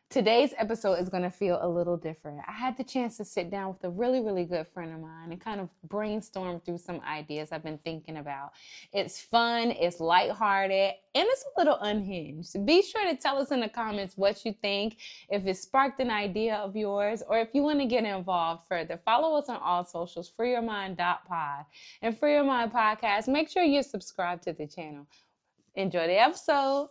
Today's episode is going to feel a little different. I had the chance to sit down with a really, really good friend of mine and kind of brainstorm through some ideas I've been thinking about. It's fun, it's lighthearted, and it's a little unhinged. Be sure to tell us in the comments what you think, if it sparked an idea of yours, or if you want to get involved further. Follow us on all socials, freeyourmind.pod. And Free Your Mind Podcast, make sure you subscribe to the channel. Enjoy the episode.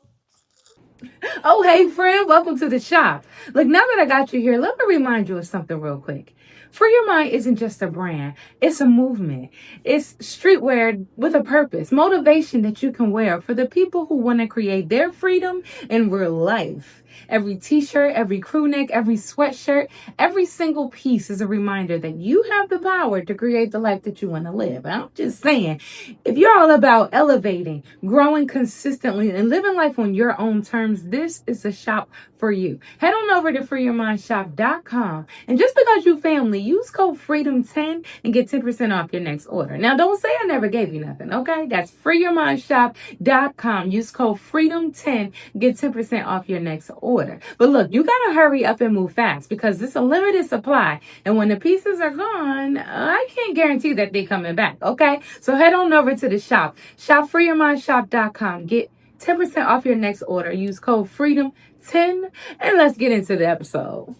Oh, hey, friend, welcome to the shop. Look, now that I got you here, let me remind you of something real quick. Free Your Mind isn't just a brand, it's a movement. It's streetwear with a purpose, motivation that you can wear for the people who want to create their freedom in real life. Every t-shirt, every crew neck, every sweatshirt, every single piece is a reminder that you have the power to create the life that you want to live. And I'm just saying, if you're all about elevating, growing consistently, and living life on your own terms, this is a shop for you. Head on over to freeyourmindshop.com. And just because you family, use code FREEDOM10 and get 10% off your next order. Now, don't say I never gave you nothing, okay? That's freeyourmindshop.com. Use code FREEDOM10, get 10% off your next order. But look, you got to hurry up and move fast because it's a limited supply. And when the pieces are gone, I can't guarantee that they're coming back, okay? So head on over to the shop. Shop freeyourmindshop.com. Get 10% off your next order. Use code FREEDOM10 and let's get into the episode.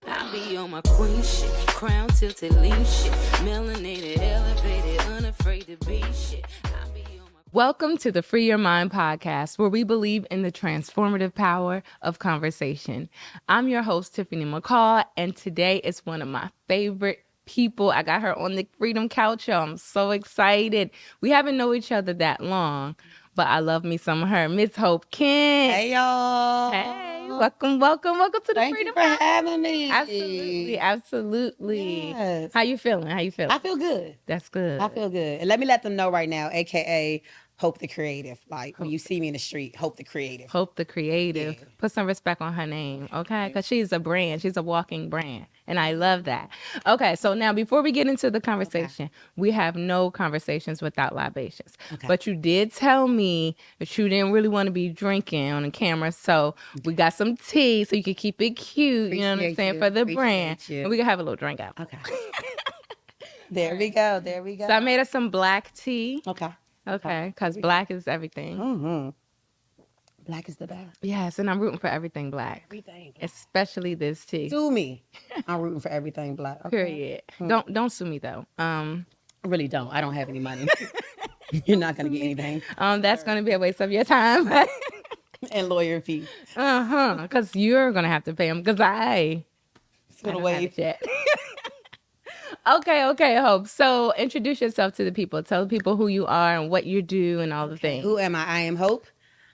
I be on my queen shit, crown tilted lean shit, melanated, elevated, unafraid to be shit. I be on my Welcome to the Free Your Mind podcast, where we believe in the transformative power of conversation. I'm your host, Tiffanie McCall, and today is one of my favorite people. I got her on the Freedom Couch, y'all. I'm so excited. We haven't known each other that long, but I love me some of her. Miss Hope Kent. Hey, y'all. Hey, welcome to the Thank Freedom you for Couch. having me. Absolutely. Yes. How you feeling? I feel good. That's good. I feel good. And let me let them know right now, AKA Hope the Creative. Like when you see me in the street, Hope the Creative. Hope the Creative. Yeah. Put some respect on her name, okay? Because she's a brand. She's a walking brand. And I love that. Okay, so now before we get into the conversation, we have no conversations without libations. Okay. But you did tell me that you didn't really want to be drinking on the camera. So we got some tea so you can keep it cute, you know what I'm Appreciate saying, you. for the Appreciate brand. you. And we can have a little drink out. Okay. There we go. There we go. So I made us some black tea. Okay. Okay, because black is everything. Mm-hmm. Black is the best. Yes, and I'm rooting for everything black. Everything. Especially this tea. Sue me. I'm rooting for everything black. Okay. Period. Don't sue me though. I really don't. I don't have any money. You're not gonna get anything. That's gonna be a waste of your time. And lawyer fees. Because you're gonna have to pay them. Because I Still don't away. have it yet. Okay, Hope. So introduce yourself to the people. Tell the people who you are and what you do and all the things. Who am I? I am Hope.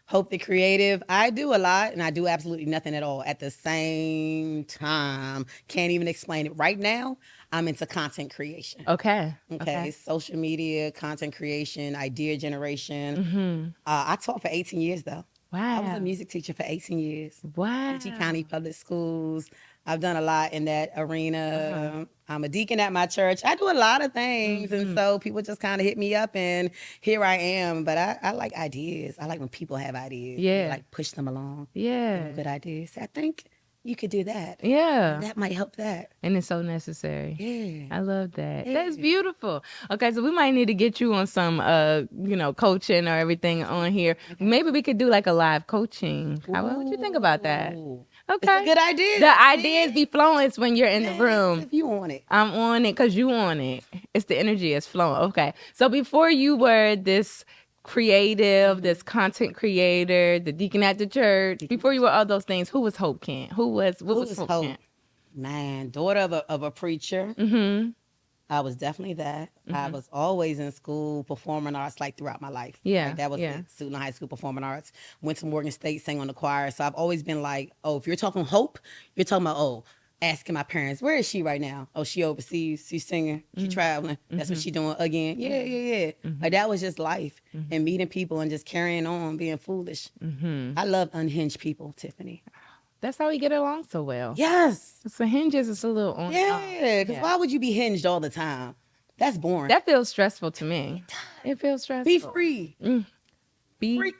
Hope the Creative. I do a lot and I do absolutely nothing at all at the same time. Can't even explain it. Right now, I'm into content creation. Okay. Okay. Social media, content creation, idea generation. I taught for 18 years though. I was Wow. a music teacher for 18 years. Wow. PG County Public Schools. I've done a lot in that arena. I'm a deacon at my church. I do a lot of things. And so people just kind of hit me up and here I am. But I like ideas. I like when people have ideas. Yeah. Like push them along. Yeah. Good ideas. I think you could do that. Yeah. That might help that. And it's so necessary. Yeah. I love that. That's beautiful. Okay, so we might need to get you on some coaching or everything on here. Maybe we could do like a live coaching. What would you think about that? Ooh. Okay. It's a good idea. The ideas be flowing when you're in the room. If you want it. I'm on it because you on it. It's the energy is flowing. Okay. So before you were this creative, this content creator, the deacon at the church, before you were all those things, who was Hope Kent? What was Hope Kent? Man, daughter of a preacher. I was definitely that. I was always in school, performing arts, like throughout my life. Yeah, Like, that was it. Student high school performing arts. Went to Morgan State, sang on the choir. So I've always been like, oh, if you're talking hope, you're talking about, asking my parents, where is she right now? Oh, she overseas. She's singing. She traveling. That's what she doing again. Yeah. Like that was just life and meeting people and just carrying on, being foolish. I love unhinged people, Tiffany. That's how we get along so well. Yes. So hinges is a little on. Yeah, because why would you be hinged all the time? That's boring. That feels stressful to me. It feels stressful. Be free. Be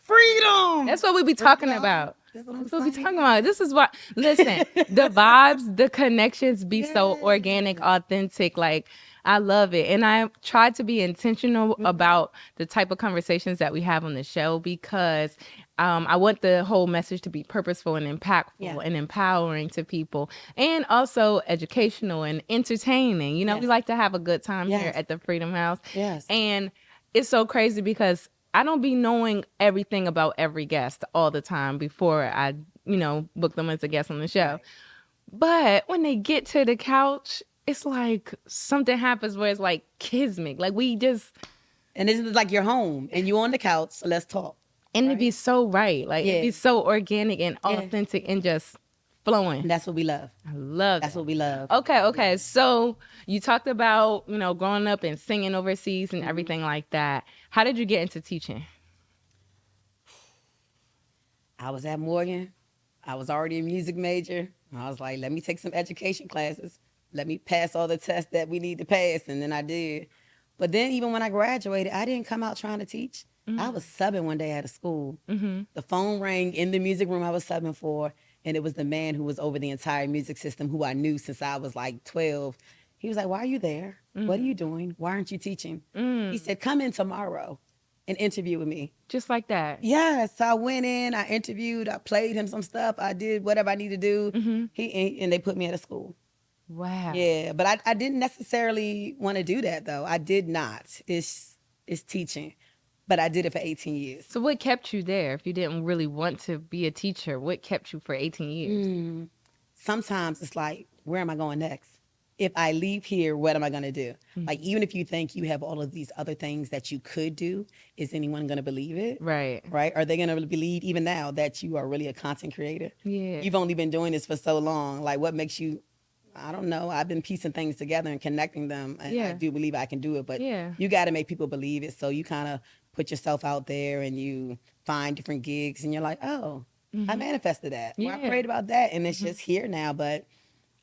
Freedom. That's what we be talking about. That's what we talking about. This is what, listen, the vibes, the connections be so organic, authentic. Like, I love it. And I try to be intentional about the type of conversations that we have on the show because I want the whole message to be purposeful and impactful and empowering to people and also educational and entertaining. You know, we like to have a good time here at the Freedom House. Yes. And it's so crazy because I don't be knowing everything about every guest all the time before I, book them as a guest on the show. But when they get to the couch, it's like something happens where it's like kismet. Like we just... And this is like your home and you on the couch, so let's talk. And it be so right. Like it be so organic and authentic and just flowing. And that's what we love. I love That's what we love. Okay. So you talked about, growing up and singing overseas and everything like that. How did you get into teaching? I was at Morgan. I was already a music major. I was like, let me take some education classes. Let me pass all the tests that we need to pass. And then I did. But then even when I graduated, I didn't come out trying to teach. I was subbing one day at a school. The phone rang in the music room I was subbing for. And it was the man who was over the entire music system who I knew since I was like 12. He was like, why are you there? What are you doing? Why aren't you teaching? He said, come in tomorrow and interview with me. Just like that? Yeah. So I went in, I interviewed, I played him some stuff. I did whatever I needed to do. And they put me at a school. Wow. Yeah. But I didn't necessarily want to do that though. I did not. It's teaching. But I did it for 18 years. So what kept you there if you didn't really want to be a teacher? What kept you for 18 years? Sometimes it's like, where am I going next? If I leave here, what am I going to do? Like, even if you think you have all of these other things that you could do, is anyone going to believe it? Right. Right? Are they going to believe even now that you are really a content creator? Yeah. You've only been doing this for so long. Like, what makes you... I don't know. I've been piecing things together and connecting them. And I do believe I can do it. But you got to make people believe it. So you kind of put yourself out there and you find different gigs and you're like, oh, I manifested that. Or I prayed about that and it's just here now. But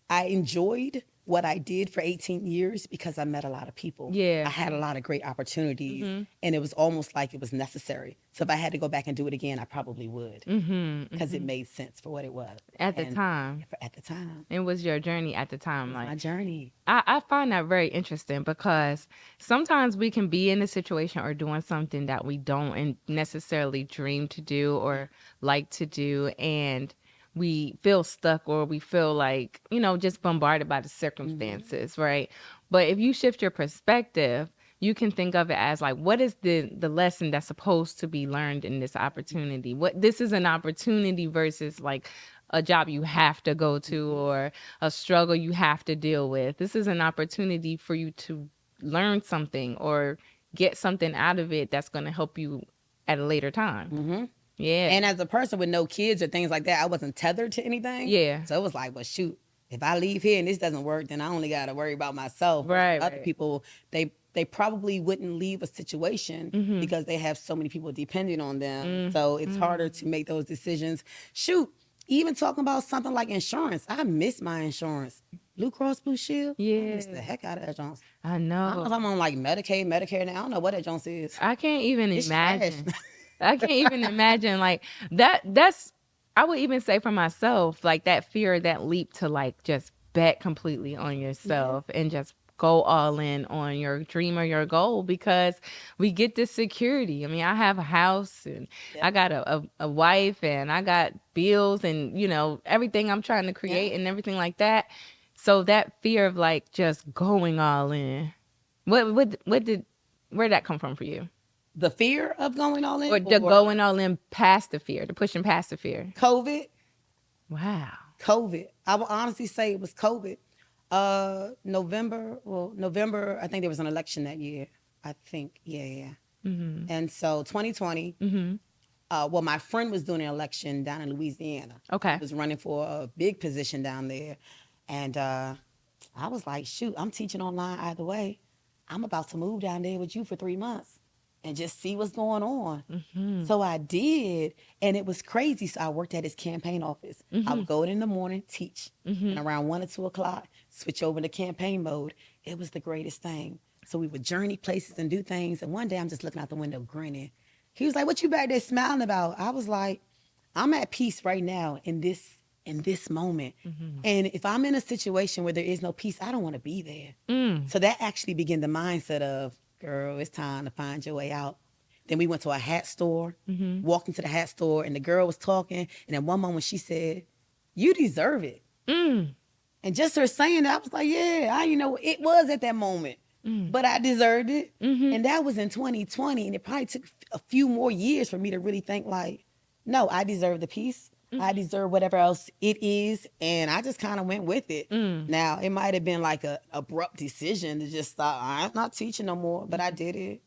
I enjoyed what I did for 18 years because I met a lot of people. Yeah. I had a lot of great opportunities and it was almost like it was necessary. So if I had to go back and do it again, I probably would because it made sense for what it was. At the time. At the time. It was your journey at the time. Like my journey. I find that very interesting because sometimes we can be in a situation or doing something that we don't necessarily dream to do or like to do, and we feel stuck or we feel like, just bombarded by the circumstances, right? But if you shift your perspective, you can think of it as like, what is the lesson that's supposed to be learned in this opportunity? This is an opportunity versus like a job you have to go to or a struggle you have to deal with. This is an opportunity for you to learn something or get something out of it that's going to help you at a later time. Yeah. And as a person with no kids or things like that, I wasn't tethered to anything. Yeah. So it was like, well, shoot, if I leave here and this doesn't work, then I only got to worry about myself. Right. Other people, they probably wouldn't leave a situation because they have so many people depending on them. So it's harder to make those decisions. Shoot, even talking about something like insurance, I miss my insurance. Blue Cross Blue Shield? Yeah. I miss the heck out of that Jones. I know. I don't know if I'm on like Medicaid, Medicare now. I don't know what that Jones is. I can't even It's imagine. trash. I can't even imagine like that's, I would even say for myself, like that fear, that leap to like just bet completely on yourself and just go all in on your dream or your goal because we get this security. I mean, I have a house and I got a wife and I got bills and, everything I'm trying to create and everything like that. So that fear of like just going all in, where'd that come from for you? The fear of going all in? Or the going all in past the fear, the pushing past the fear. COVID. Wow. COVID. I will honestly say it was COVID. November, I think there was an election that year. I think, yeah. And so 2020, my friend was doing an election down in Louisiana. Okay. He was running for a big position down there. And I was like, shoot, I'm teaching online either way. I'm about to move down there with you for 3 months. and just see what's going on. So I did, and it was crazy. So I worked at his campaign office. I would go in the morning, teach, and around 1 or 2 o'clock, switch over to campaign mode. It was the greatest thing. So we would journey places and do things. And one day I'm just looking out the window grinning. He was like, "What you back there smiling about?" I was like, "I'm at peace right now in this moment. And if I'm in a situation where there is no peace, I don't want to be there." So that actually began the mindset of, girl, it's time to find your way out. Then we went to a hat store, walked into the hat store, and the girl was talking. And at one moment she said, "You deserve it." And just her saying that, I was like, yeah, it was at that moment. But I deserved it. And that was in 2020. And it probably took a few more years for me to really think like, no, I deserve the peace. I deserve whatever else it is. And I just kind of went with it. Now, it might have been like a abrupt decision to just stop. I'm not teaching no more, but I did it.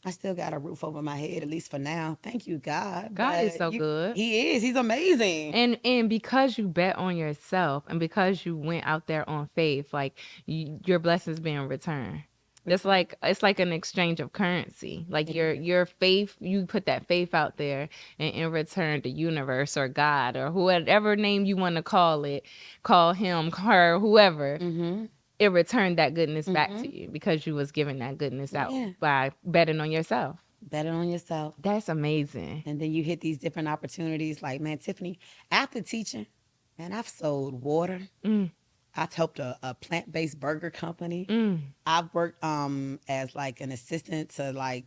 I still got a roof over my head, at least for now. Thank you, God. God is so good. He is. He's amazing. And because you bet on yourself and because you went out there on faith, like your blessings being returned. It's like an exchange of currency. Like your faith, you put that faith out there, and in return, the universe or God or whatever name you want to call it, call him, her, whoever, it returned that goodness back to you because you was giving that goodness out by betting on yourself. Betting on yourself. That's amazing. And then you hit these different opportunities. Like, man, Tiffanie, after teaching, man, I've sold water. I've helped a plant-based burger company. I've worked as like an assistant to like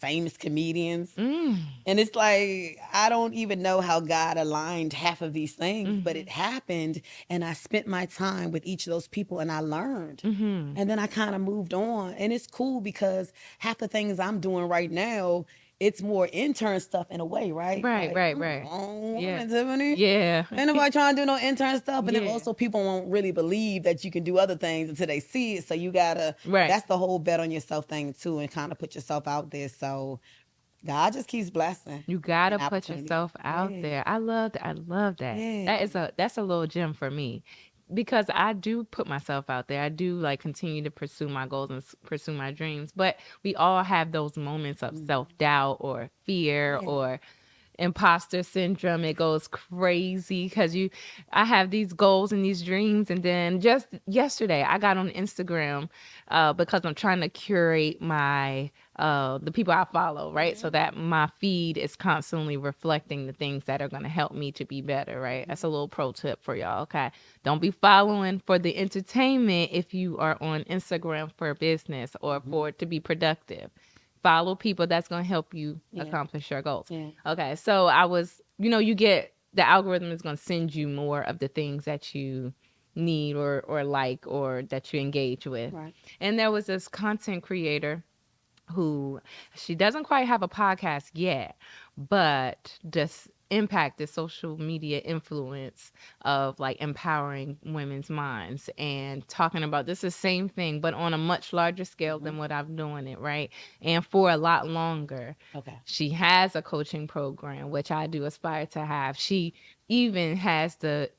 famous comedians. And it's like, I don't even know how God aligned half of these things, but it happened. And I spent my time with each of those people and I learned. And then I kind of moved on. And it's cool because half the things I'm doing right now, it's more intern stuff in a way, right? Right. Yeah. Tiffanie. Yeah. Ain't nobody trying to do no intern stuff. And then also people won't really believe that you can do other things until they see it. So you gotta, that's the whole bet on yourself thing too, and kind of put yourself out there. So God just keeps blessing. You gotta put yourself out there. I love that. Yeah. That's a little gem for me. Because I do put myself out there. I do like continue to pursue my goals and pursue my dreams. But we all have those moments of self-doubt or fear or imposter syndrome. It goes crazy because I have these goals and these dreams, and then just yesterday I got on Instagram because I'm trying to curate my the people I follow, right? So that my feed is constantly reflecting the things that are going to help me to be better, right? That's a little pro tip for y'all. Okay, don't be following for the entertainment if you are on Instagram for business or for to be productive. Follow people that's going to help you accomplish your goals. Okay, so I was, you get, the algorithm is going to send you more of the things that you need or like or that you engage with. Right. And there was this content creator who, she doesn't quite have a podcast yet, but just impact the social media influence of like empowering women's minds and talking about this is the same thing but on a much larger scale than what I'm doing it, right? And for a lot longer. Okay. She has a coaching program, which I do aspire to have. She even has the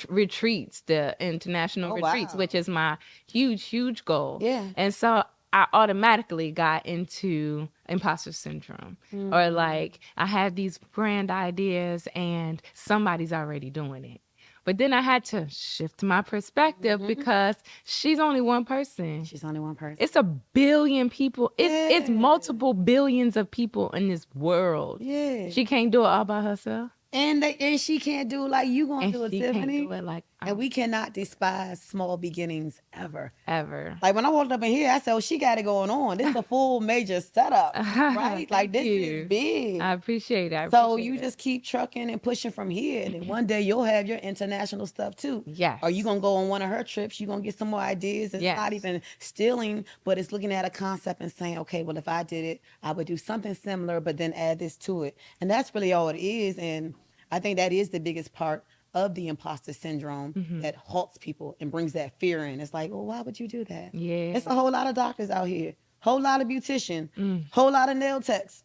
retreats, the international retreats, which is my huge goal. Yeah. And so I automatically got into imposter syndrome or like I had these brand ideas and somebody's already doing it. But then I had to shift my perspective because she's only one person. She's only one person. It's a billion people. It's multiple billions of people in this world. Yeah. She can't do it all by herself. And she can't do it like you gonna do it, Tiffanie. Can't do it like and we cannot despise small beginnings ever. Like when I walked up in here, I said, "Oh, she got it going on. This is a full major setup, right? Like this is big." I appreciate it. So you just keep trucking and pushing from here, and then one day you'll have your international stuff too. Yeah. Or you gonna go on one of her trips? You gonna get some more ideas. It's not even stealing, but it's looking at a concept and saying, "Okay, well, if I did it, I would do something similar, but then add this to it." And that's really all it is. And I think that is the biggest part of the imposter syndrome that halts people and brings that fear in. It's like, well, why would you do that? Yeah. It's a whole lot of doctors out here, whole lot of beauticians, whole lot of nail techs.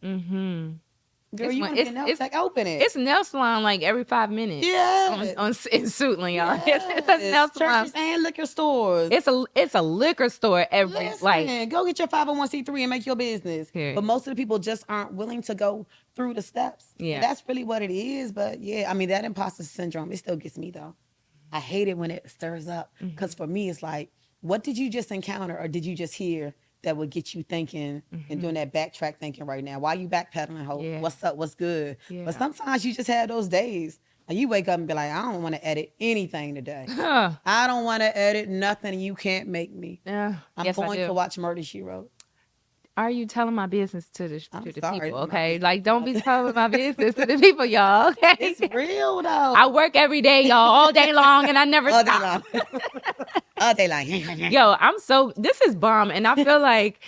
Girl, you want to be a nail tech? Open it. It's a nail salon like every 5 minutes. Yeah. In Suitland, y'all. It's a nail salon. Churches and liquor stores. It's a liquor store every go get your 501c3 and make your business. Period. But most of the people just aren't willing to go through the steps. Yeah. And that's really what it is. But yeah, I mean, that imposter syndrome, it still gets me though. I hate it when it stirs up. Because for me, it's like, what did you just encounter or did you just hear that would get you thinking and doing that backtrack thinking right now? Why you backpedaling, Hope? Yeah. What's up? What's good? Yeah. But sometimes you just have those days. And you wake up and be like, I don't want to edit anything today. I don't want to edit nothing. You can't make me. Yeah. I'm going to watch Murder, She Wrote. Are you telling my business to the Sorry, people? Okay, like don't be telling my business to the people, y'all. Okay, it's real though. I work every day, y'all, all day long, and I never stop. All day long. Yo, this is bomb, and I feel like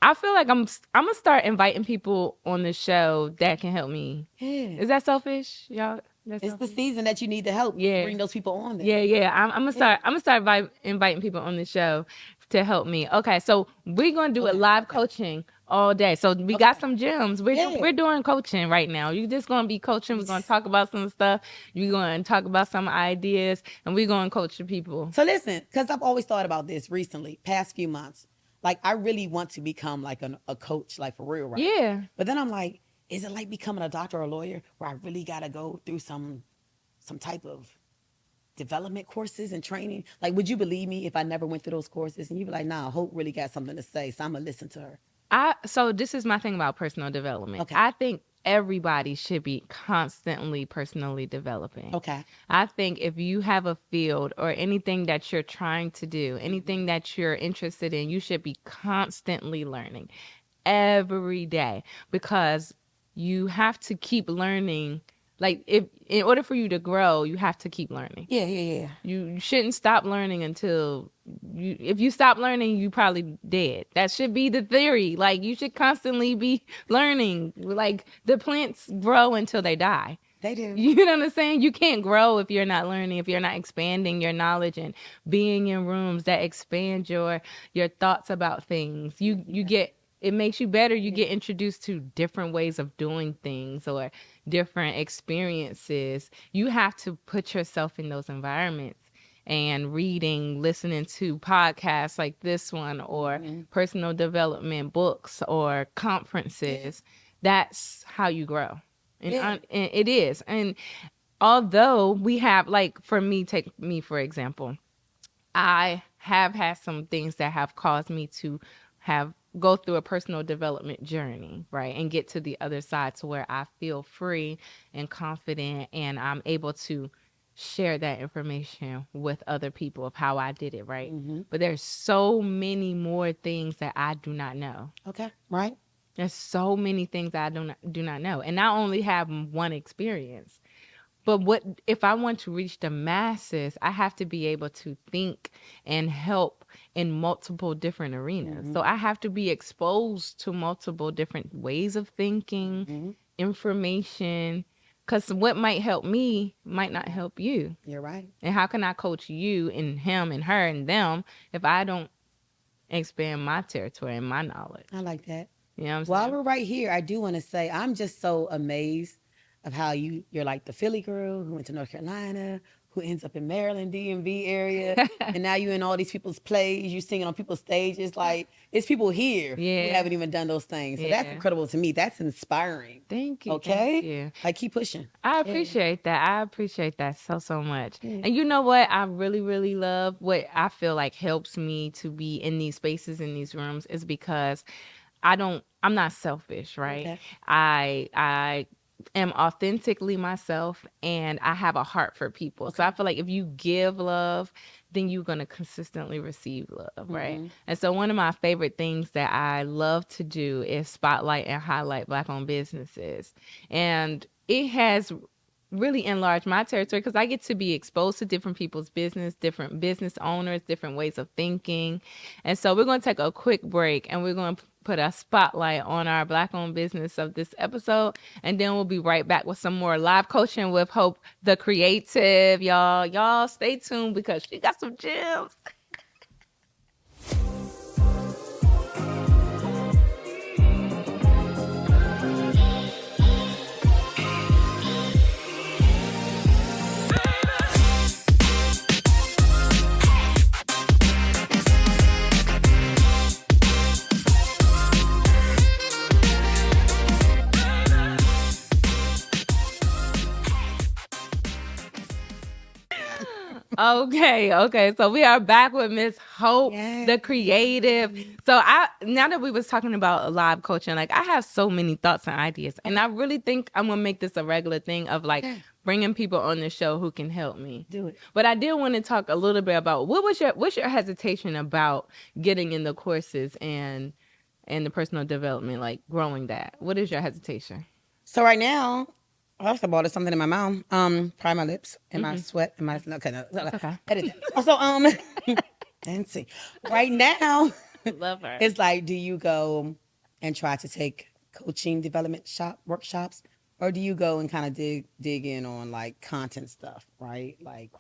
I'm gonna start inviting people on the show that can help me. Yeah. Is that selfish, y'all? It's the season that you need to help bring those people on there. Yeah. I'm gonna start inviting people on the show to help me. Okay, so we're gonna do a live coaching all day. So we got some gems. We're doing coaching right now. You're just gonna be coaching. We're gonna talk about some stuff. You're gonna talk about some ideas, and we're gonna coach the people. So listen, because I've always thought about this recently, past few months. Like I really want to become like a coach, like for real, right? Yeah. But then I'm like, is it like becoming a doctor or a lawyer where I really gotta go through some type of development courses and training? Like, would you believe me if I never went through those courses? And you'd be like, nah, Hope really got something to say, so I'm gonna listen to her. So this is my thing about personal development. Okay. I think everybody should be constantly personally developing. Okay. I think if you have a field or anything that you're trying to do, anything that you're interested in, you should be constantly learning every day, because you have to keep learning. Like, in order for you to grow, you have to keep learning. Yeah. You shouldn't stop learning until if you stop learning, you probably dead. That should be the theory. Like, you should constantly be learning. Like, the plants grow until they die. They do. You know what I'm saying? You can't grow if you're not learning, if you're not expanding your knowledge and being in rooms that expand your thoughts about things. It makes you better. You get introduced to different ways of doing things or different experiences. You have to put yourself in those environments, and reading, listening to podcasts like this one, or personal development books or conferences. That's how you grow. And it is. And although we have, like, for me, take me for example, I have had some things that have caused me to go through a personal development journey, right? And get to the other side to where I feel free and confident, and I'm able to share that information with other people of how I did it, right? But there's so many more things that I do not know. Okay, right. There's so many things that I do not know. And I only have one experience. But if I want to reach the masses, I have to be able to think and help in multiple different arenas. So I have to be exposed to multiple different ways of thinking, information, because what might help me might not help you. You're right. And how can I coach you and him and her and them if I don't expand my territory and my knowledge? I like that. You know what I'm saying? While we're right here, I do want to say I'm just so amazed of how you're like the Philly girl who went to North Carolina, who ends up in Maryland, DMV area, and now you in all these people's plays, you singing on people's stages. Like, it's people here who haven't even done those things. So that's incredible to me. That's inspiring. Thank you. Okay? Thank you. Like, keep pushing. I appreciate that. I appreciate that so much. And you know what I really, really love? What I feel like helps me to be in these spaces, in these rooms, is because I'm not selfish, right? Okay. I am authentically myself, and I have a heart for people. Okay. So I feel like if you give love, then you're going to consistently receive love, right? And so one of my favorite things that I love to do is spotlight and highlight Black-owned businesses. And it has really enlarged my territory because I get to be exposed to different people's business, different business owners, different ways of thinking. And so we're going to take a quick break, and we're going to put a spotlight on our Black-owned business of this episode, and then we'll be right back with some more live coaching with Hope the Creative. Y'all stay tuned because she got some gems. Okay. So we are back with Miss Hope, Yes. the creative. So now that we was talking about live coaching, like I have so many thoughts and ideas, and I really think I'm gonna make this a regular thing of like bringing people on the show who can help me do it. But I did want to talk a little bit about what's your hesitation about getting in the courses and the personal development, like growing that. What is your hesitation? So right now, first of all, there's something in my mouth. Pry my lips and my sweat and my okay. Edit that. So and see. Right now, Love her. it's like, do you go and try to take coaching development workshops, or do you go and kind of dig in on like content stuff, right? Like,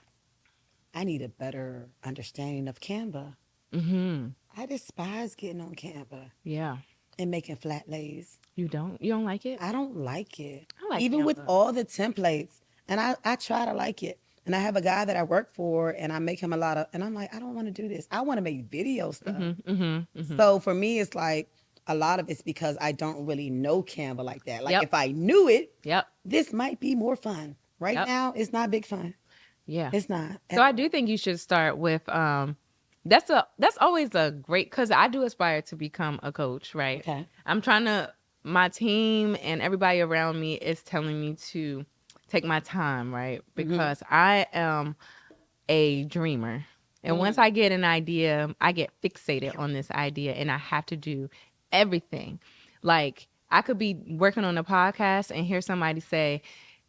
I need a better understanding of Canva. Mm-hmm. I despise getting on Canva. Yeah. And making flat lays. You don't like it? I don't like it. I like even Canva. with all the templates. And I try to like it. And I have a guy that I work for, and I make him a lot of, and I'm like, I don't want to do this. I want to make video stuff. So for me, it's like a lot of it's because I don't really know Canva like that. Like if I knew it, this might be more fun. Right now, it's not big fun. Yeah. It's not. So I do think you should start with that's always a great, because I do aspire to become a coach, right? Okay. I'm trying to, my team and everybody around me is telling me to take my time, right? Because I am a dreamer. And once I get an idea, I get fixated on this idea and I have to do everything. Like I could be working on a podcast and hear somebody say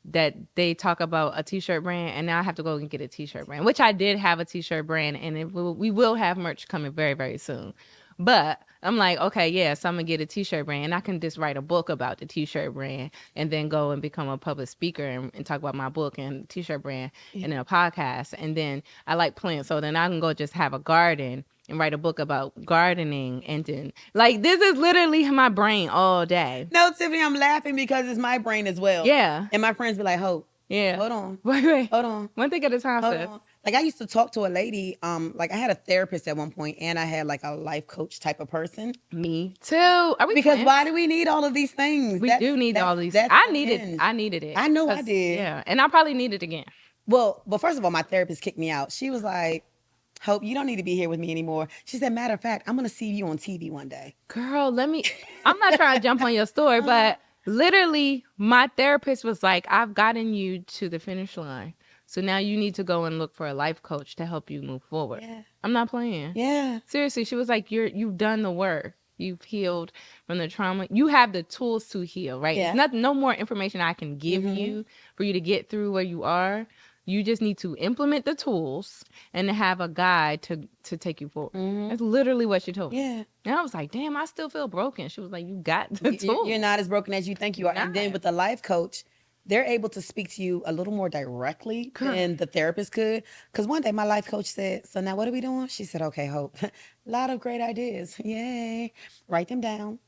that they talk about a t-shirt brand, and now I have to go and get a t-shirt brand, which I did have a t-shirt brand, and we will have merch coming very, very soon. But I'm like, okay, yeah, so I'm gonna get a t-shirt brand, and I can just write a book about the t-shirt brand and then go and become a public speaker and talk about my book and t-shirt brand and then a podcast. And then I like plants, so then I can go just have a garden and write a book about gardening. And then like, this is literally my brain all day. No, Tiffany, I'm laughing because it's my brain as well. Yeah. And my friends be like, Hope. Yeah. Hold on. Wait. Hold on. One thing at a time, sis. Like I used to talk to a lady, like I had a therapist at one point, and I had like a life coach type of person. Me too. Are we Because playing? why do we need all of these things? We do need all these. I needed it. I know I did. Yeah, and I probably need it again. Well, first of all, my therapist kicked me out. She was like, Hope, you don't need to be here with me anymore. She said, matter of fact, I'm going to see you on TV one day. Girl, I'm not trying to jump on your story, but literally my therapist was like, I've gotten you to the finish line. So now you need to go and look for a life coach to help you move forward. Yeah. I'm not playing. Yeah. Seriously, she was like, you've done the work. You've healed from the trauma. You have the tools to heal, right? Yeah. It's no more information I can give you for you to get through where you are. You just need to implement the tools and have a guide to take you forward. That's literally what she told me. Yeah. And I was like, damn, I still feel broken. She was like, you got the tools. You're not as broken as you think you are. And then with the life coach, they're able to speak to you a little more directly than the therapist could. Because one day my life coach said, so now what are we doing? She said, okay, Hope, a lot of great ideas. Yay. Write them down.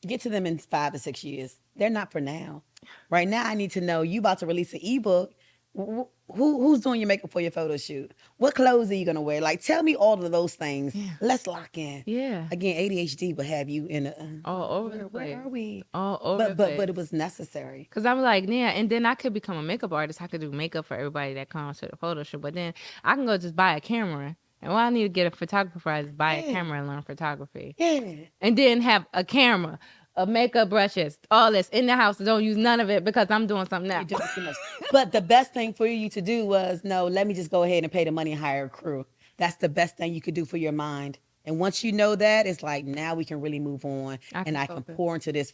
Get to them in 5 to 6 years. They're not for now. Right now, I need to know you about to release an ebook. Who's doing your makeup for your photo shoot? What clothes are you going to wear? Like, tell me all of those things. Yeah. Let's lock in. Yeah. Again, ADHD will have you in all over the place. Where are we? All over the place. But it was necessary. Because I'm like, yeah, and then I could become a makeup artist. I could do makeup for everybody that comes to the photo shoot. But then I can go just buy a camera. And why I need to get a photographer, I just buy a camera and learn photography. Yeah. And then have a camera, makeup brushes, all this in the house. Don't use none of it because I'm doing something else. You're doing too much. But the best thing for you to do was, no, let me just go ahead and pay the money and hire a crew. That's the best thing you could do for your mind. And once you know that, it's like, now we can really move on. I can pour into this.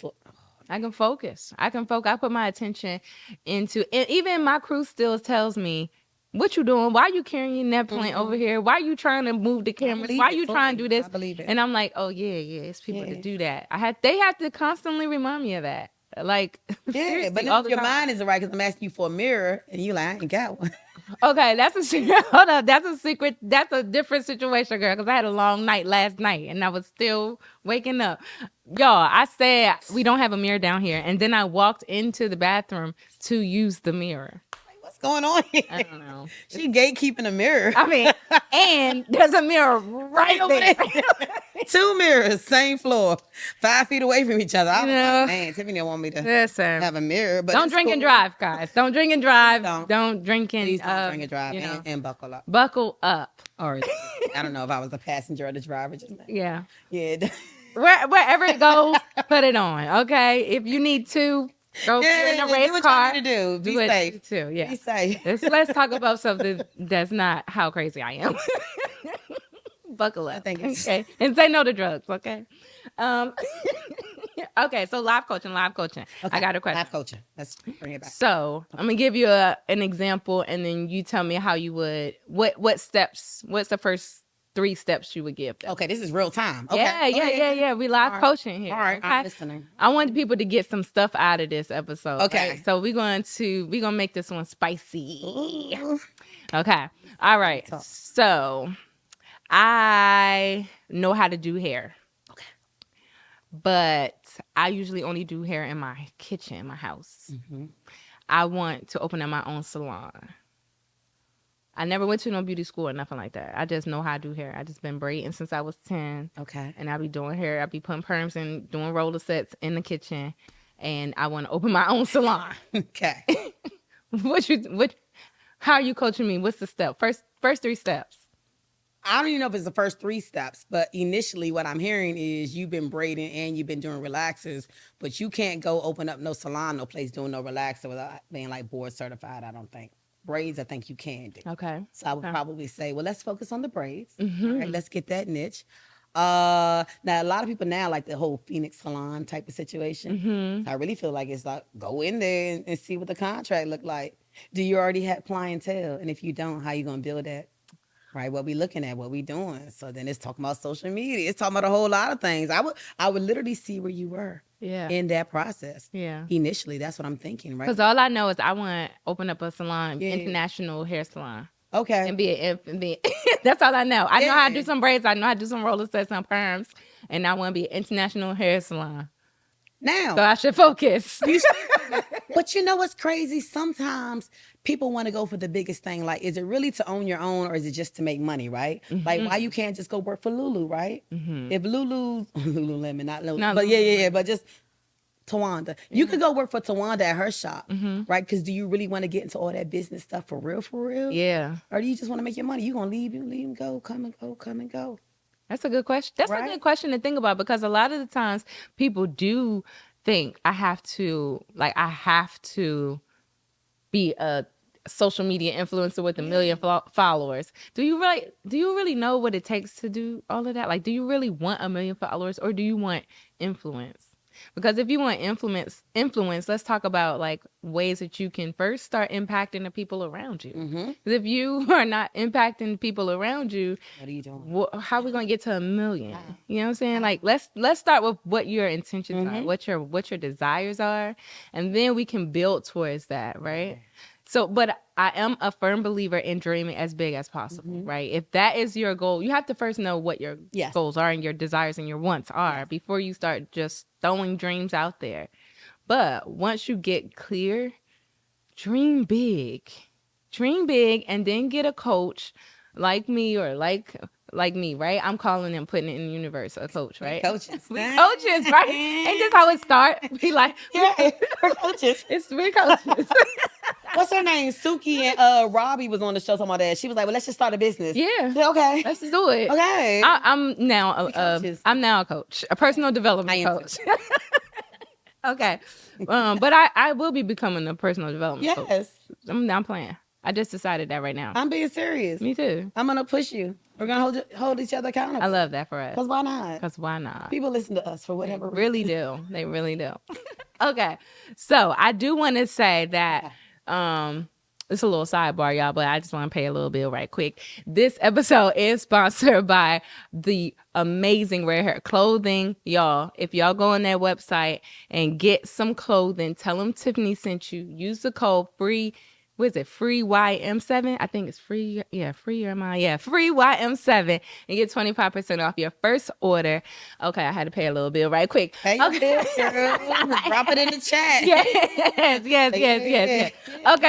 I can focus. I put my attention into, and even my crew still tells me, what you doing? Why you carrying that plant over here? Why you trying to move the cameras? Why you trying to do this? I believe it. And I'm like, oh yeah, it's people to do that. They have to constantly remind me of that. Like, yeah, but your mind isn't right because I'm asking you for a mirror and you like, I ain't got one. Okay, that's a secret. Hold up, that's a secret. That's a different situation, girl. Because I had a long night last night and I was still waking up. Y'all, I said we don't have a mirror down here, and then I walked into the bathroom to use the mirror. What's What's going on here? I don't know. She gatekeeping a mirror. I mean, and there's a mirror right over there. there. 2 mirrors, same floor, 5 feet away from each other. I was Yeah. like, man, Tiffany don't want me to Listen, have a mirror. But don't it's drink cool. and drive, guys. Don't drink and drive. Don't. drink and Please don't drink and drive, you know, and buckle up. buckle up. Or I don't know if I was the passenger or the driver just now. Yeah. Yeah. Wherever it goes, put it on. Okay. If you need to, go you're in a race do what car. you need to do. Be it safe. too. Yeah. Be safe. Let's talk about something that's not how crazy I am. Buckle up. Okay. And say no to drugs. Okay. Okay. So live coaching. Okay. I got a question. Live coaching. Let's bring it back. So I'm gonna give you an example, and then you tell me how you would what steps. What's the first 3 steps you would give them? Okay, this is real time. Okay. Yeah. We live coaching here. All right, okay? I'm listening. I want people to get some stuff out of this episode. Okay. Right? So we're gonna make this one spicy. Ooh. Okay. All right. So I know how to do hair. Okay. But I usually only do hair in my kitchen, my house. Mm-hmm. I want to open up my own salon. I never went to no beauty school or nothing like that. I just know how to do hair. I just been braiding since I was 10. Okay. And I be doing hair. I be putting perms and doing roller sets in the kitchen. And I want to open my own salon. Okay. How are you coaching me? What's the step? First 3 steps. I don't even know if it's the first 3 steps, but initially what I'm hearing is you've been braiding and you've been doing relaxers, but you can't go open up no salon, no place doing no relaxer without being like board certified, I don't think. Braids, I think you can do. Okay. So I would probably say, well, let's focus on the braids. Mm-hmm. All right, let's get that niche. Now, a lot of people now like the whole Phoenix salon type of situation. Mm-hmm. So I really feel like it's like, go in there and see what the contract look like. Do you already have clientele? And if you don't, how you going to build that? Right, what we looking at, what we doing. So then it's talking about social media. It's talking about a whole lot of things. I would literally see where you were in that process. Yeah. Initially, that's what I'm thinking, right? Because all I know is I want to open up a salon, international hair salon. Okay. And be that's all I know. I know how to do some braids. I know how to do some roller sets and perms. And I want to be an international hair salon. Now. So I should focus. But you know what's crazy? Sometimes people want to go for the biggest thing. Like, is it really to own your own or is it just to make money, right? Mm-hmm. Like, why you can't just go work for Lulu, right? Mm-hmm. If Lululemon, not Lulu, but yeah, but just Tawanda. You could go work for Tawanda at her shop, right? Because do you really want to get into all that business stuff for real? Yeah. Or do you just want to make your money? You going to leave and go, come and go. That's a good question. That's a good question to think about because a lot of the times people do think I have to be a social media influencer with 1 million followers. Do you really know what it takes to do all of that? Like, do you really want 1 million followers or do you want influence? Because if you want influence, let's talk about like ways that you can first start impacting the people around you. Because if you are not impacting people around you, what are you doing? How are we gonna get to 1 million? You know what I'm saying? Like let's start with what your intentions are, what your desires are, and then we can build towards that, right? So, but I am a firm believer in dreaming as big as possible, right? If that is your goal, you have to first know what your goals are and your desires and your wants are before you start just throwing dreams out there. But once you get clear, dream big, and then get a coach like me or like me, right? I'm calling and putting it in the universe, a coach, right? Coaches, right? Ain't this how it start? Be like, we're coaches. We're coaches. What's her name? Suki and Robbie was on the show talking about that. She was like, well, let's just start a business. Yeah. Okay. Let's do it. Okay. I'm now a coach, a personal development coach. Okay. But I will be becoming a personal development coach. Yes. I'm playing. I just decided that right now. I'm being serious. Me too. I'm going to push you. We're going to hold each other accountable. I love that for us. Because why not? People listen to us for whatever reason. Really do. They really do. Okay. So I do want to say that it's a little sidebar, y'all, but I just want to pay a little bill right quick. This episode is sponsored by the amazing Rare Hair Clothing. Y'all, if y'all go on their website and get some clothing, tell them Tiffany sent you. Use the code what is it? Free YM7. I think it's free. Yeah, free your mind. Yeah, free YM7 and get 25% off your first order. Okay, I had to pay a little bill right quick. Pay your bill, girl. Drop it in the chat. Yes.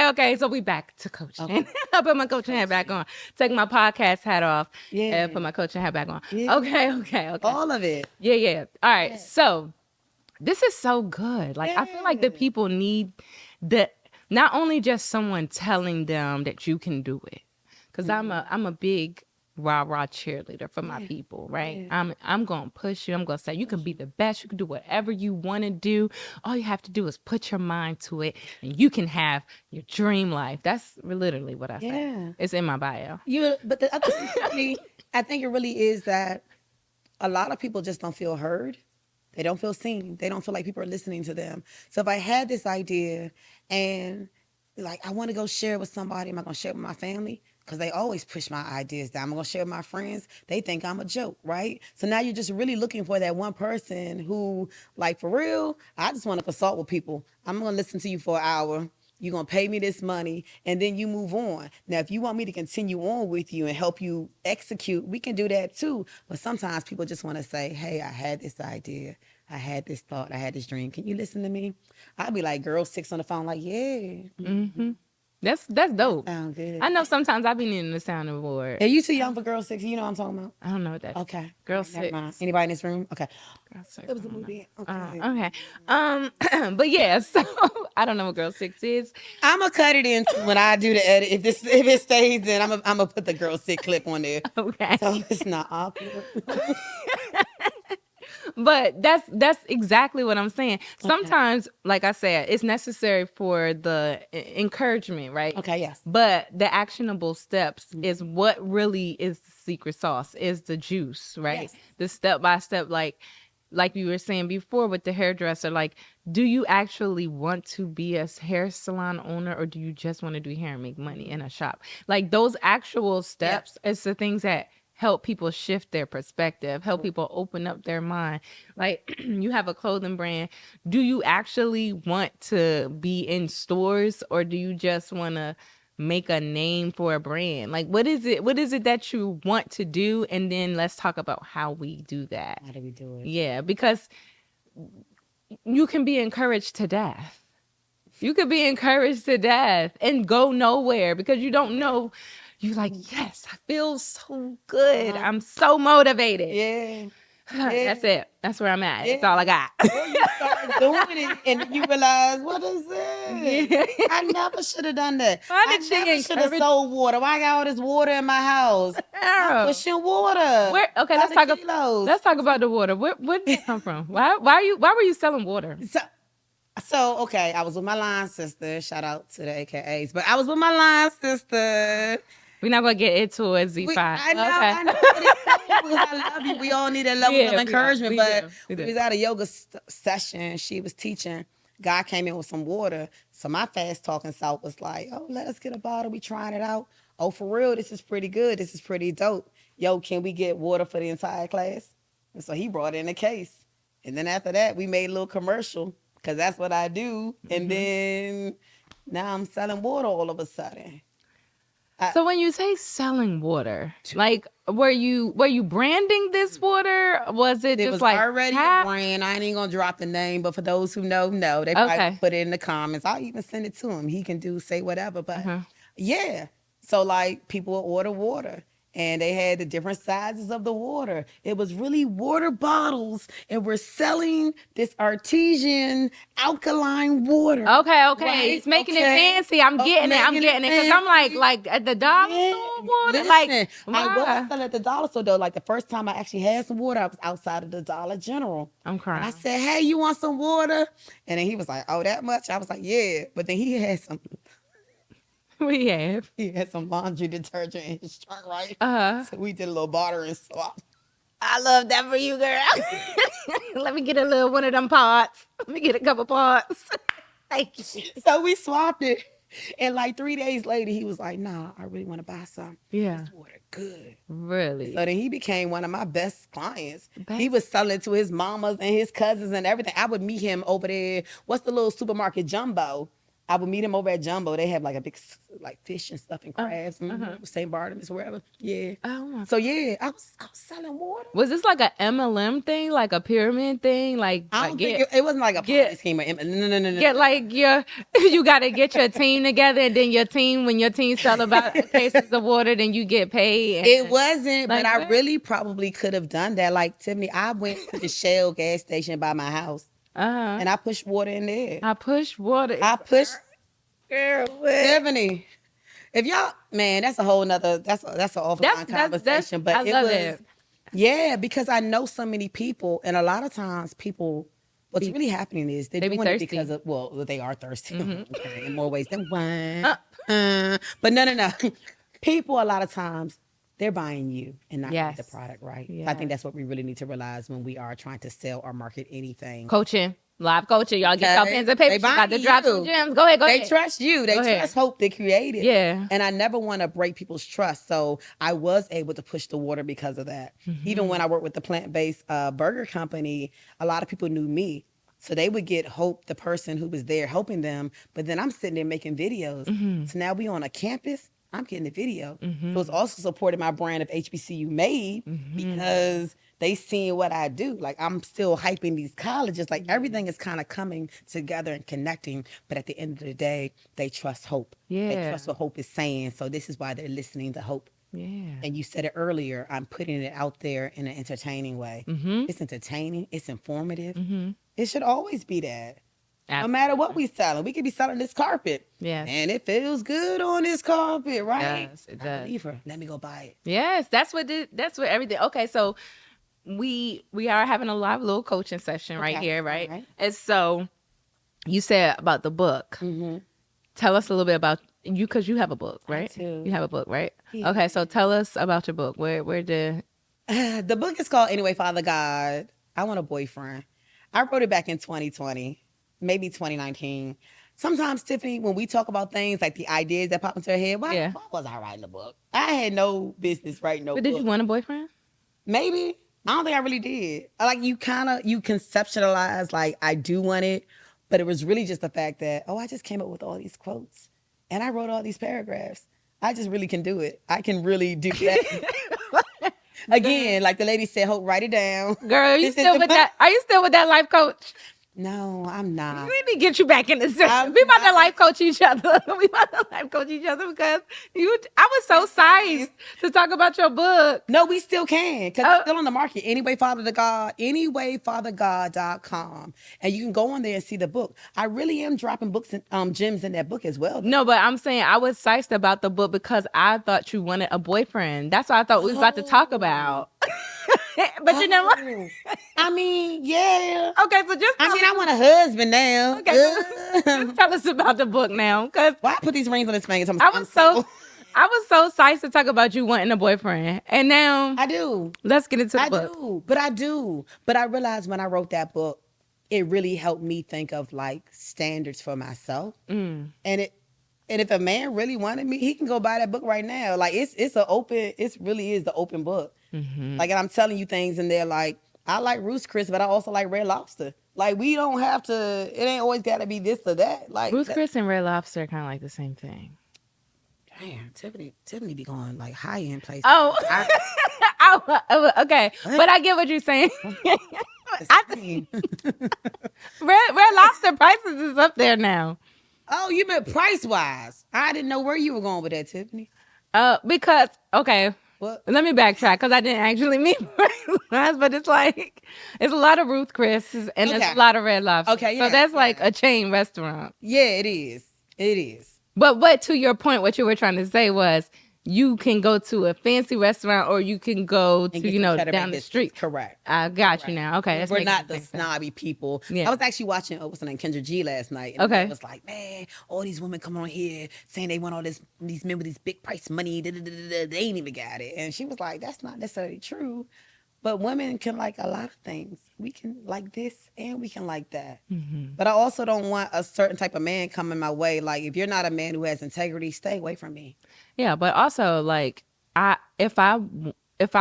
Okay. So we back to coaching. Okay. I put my coaching hat back on. Take my podcast hat off. Yeah. And put my coaching hat back on. Yeah. Okay. All of it. Yeah. All right. So this is so good. Like I feel like the people need not only just someone telling them that you can do it. Because I'm a big rah-rah cheerleader for my people, right? Yeah. I'm gonna push you. I'm gonna say you can be the best. You can do whatever you want to do. All you have to do is put your mind to it, and you can have your dream life. That's literally what I say. It's in my bio. But the other thing, I think it really is that a lot of people just don't feel heard. They don't feel seen. They don't feel like people are listening to them. So if I had this idea and like I want to go share it with somebody, am I gonna share it with my family? Because they always push my ideas down. I'm going to share with my friends. They think I'm a joke, right? So now you're just really looking for that one person who, like, for real, I just want to consult with people. I'm going to listen to you for an hour. You're going to pay me this money, and then you move on. Now, if you want me to continue on with you and help you execute, we can do that too. But sometimes people just want to say, hey, I had this idea. I had this thought. I had this dream. Can you listen to me? I'd be like, girl 6 on the phone, like, yeah. Mm-hmm. That's dope. That sound good. I know sometimes I be needing the sounding board. Are you too young for Girl 6? You know what I'm talking about? I don't know what that is. Okay. Girl 6. Anybody in this room? Okay. Girl 6. It was a movie. Okay. Okay. But yeah, so I don't know what Girl 6 is. I'm gonna cut it in when I do the edit. If it stays in, I'm gonna put the Girl 6 clip on there. Okay. So it's not awkward. But that's exactly what I'm saying. Sometimes, like I said, it's necessary for the encouragement, right? Okay, yes. But the actionable steps is what really is the secret sauce, is the juice, right? Yes. The step by step, like you were saying before with the hairdresser, like, do you actually want to be a hair salon owner, or do you just want to do hair and make money in a shop? Like those actual steps is the things that help people shift their perspective, help people open up their mind. Like you have a clothing brand. Do you actually want to be in stores, or do you just want to make a name for a brand? Like what is it that you want to do? And then let's talk about how we do that. How do we do it? Yeah, because you can be encouraged to death. You could be encouraged to death and go nowhere because you don't know. You're like, yes, I feel so good. I'm so motivated. Yeah. That's it. That's where I'm at. That's all I got. You start doing it and you realize, what is it? Yeah. I never should have done that. I never should have sold water. Why I got all this water in my house? I'm pushing water. Okay, let's talk about the water. Where did it come from? Why were you selling water? So, okay, I was with my line sister. Shout out to the AKAs. But I was with my line sister. We're not going to get into it, Z5. I know. I love you. We all need a level of encouragement. We was at a yoga session. She was teaching. God came in with some water. So my fast talking self was like, oh, let us get a bottle. We trying it out. Oh, for real, this is pretty good. This is pretty dope. Yo, can we get water for the entire class? And so he brought in a case. And then after that, we made a little commercial because that's what I do. And then now I'm selling water all of a sudden. So when you say selling water, like were you branding this water? Was it just like already a brand? I ain't even gonna drop the name, but for those who know, they probably put it in the comments. I'll even send it to him. He can say whatever. But yeah, so like people will order water. And they had the different sizes of the water. It was really water bottles. And we're selling this artesian alkaline water. Okay. Right? It's making it fancy. I'm getting it. Because I'm like at the dollar store water. Listen, like, I was selling at the dollar store, though. Like the first time I actually had some water, I was outside of the Dollar General. I'm crying. And I said, hey, you want some water? And then he was like, oh, that much? I was like, yeah. But then he had some... We have. He had some laundry detergent in his truck, right? So we did a little bartering swap. I love that for you, girl. Let me get a little one of them pots. Let me get a couple pots. Thank you. So we swapped it. And like 3 days later, he was like, nah, I really want to buy some. Yeah. This water good. Really? So then he became one of my best clients. He was selling it to his mamas and his cousins and everything. I would meet him over there. What's the little supermarket, Jumbo? I would meet him over at Jumbo. They have like a big like fish and stuff and crabs, St. Barnabas, wherever. Yeah. Oh my. So yeah, I was selling water. Was this like a MLM thing, like a pyramid thing? Like, I don't think it wasn't like a Ponzi scheme or no. Get like you got to get your team together, and then when your team sell about cases of water, then you get paid. It wasn't, like, but I really probably could have done that. Like Tiffany, I went to the Shell gas station by my house, and I pushed water in there. I pushed water. Girl, Tiffany. If y'all, man, that's a whole nother. That's an offline conversation. But it was, yeah, because I know so many people, and a lot of times people. What's really happening is they're doing it because of, they are thirsty okay, in more ways than one. But no. People, a lot of times, they're buying you and not the product, right? Yes. So I think that's what we really need to realize when we are trying to sell or market anything. Coaching. Live coaching. Y'all get y'all pens and paper. You got to drop some gems. Go ahead. They trust you. They trust HopeTheCreative. Yeah. And I never want to break people's trust. So I was able to push the water because of that. Even when I worked with the plant-based burger company, a lot of people knew me. So they would get Hope, the person who was there helping them. But then I'm sitting there making videos. So now we on a campus. I'm getting the video. So it's also supported my brand of HBCU Made because they seeing what I do. Like I'm still hyping these colleges. Like everything is kind of coming together and connecting. But at the end of the day, they trust Hope. Yeah. They trust what Hope is saying. So this is why they're listening to Hope. Yeah. And you said it earlier, I'm putting it out there in an entertaining way. It's entertaining. It's informative. It should always be that. Absolutely. No matter what we selling, we could be selling this carpet. Yeah. And it feels good on this carpet, right? Yes, it does. I believe her. Let me go buy it. Yes, that's what everything. Okay, so we are having a live little coaching session right here, right? And so you said about the book. Tell us a little bit about you, because you have a book, right? I do. You have a book, right? Yeah. Okay, so tell us about your book. Where the The book is called Anyway, Father God, I Want a Boyfriend. I wrote it back in 2020, maybe 2019. Sometimes, Tiffany, when we talk about things like the ideas that pop into our head, why was I writing a book? I had no business writing no book. But did you want a boyfriend? Maybe. I don't think I really did. Like you conceptualize like I do want it, but it was really just the fact that, I just came up with all these quotes and I wrote all these paragraphs. I just really can do it. I can really do that. Again, like the lady said, Hope, write it down. Girl, are you still with that life coach? No, I'm not. We need to get you back in the system. We about to life coach each other. Because I was so psyched to talk about your book. No, we still can, because it's still on the market. Anyway, Father God, anywayfathergod.com. And you can go on there and see the book. I really am dropping books and gems in that book as well. No, but I'm saying I was psyched about the book because I thought you wanted a boyfriend. That's what I thought we was about to talk about. But you know what? I mean, yeah. Okay, so I want a husband now. Okay, just tell us about the book now, because why I put these rings on his fingers? I was so psyched to talk about you wanting a boyfriend, and now I do. Let's get into the book. I do. But I realized when I wrote that book, it really helped me think of like standards for myself, and if a man really wanted me, he can go buy that book right now. Like it really is the open book. Like, and I'm telling you things, and they're like, I like Ruth's Chris, but I also like Red Lobster. Like, we don't have to. It ain't always got to be this or that. Like Ruth's Chris and Red Lobster are kind of like the same thing. Damn, Tiffany be going like high end places. Oh, okay, but I get what you're saying. Red Lobster prices is up there now. Oh, you meant price wise? I didn't know where you were going with that, Tiffany. Because what? Let me backtrack, because I didn't actually mean price, but it's like it's a lot of Ruth Chris and it's a lot of Red Lobster. Okay, yeah. So that's like a chain restaurant. Yeah, it is. It is. But to your point, what you were trying to say was you can go to a fancy restaurant or you can go to, down the street. Correct. I got you now. Okay. We're not the snobby people. Yeah. I was actually watching, what's her name, Kendra G last night. And I was like, man, all these women come on here saying they want all these men with this big price money. They ain't even got it. And she was like, that's not necessarily true. But women can like a lot of things. We can like this and we can like that. But I also don't want a certain type of man coming my way. Like, if you're not a man who has integrity, stay away from me. Yeah, but also, like, if I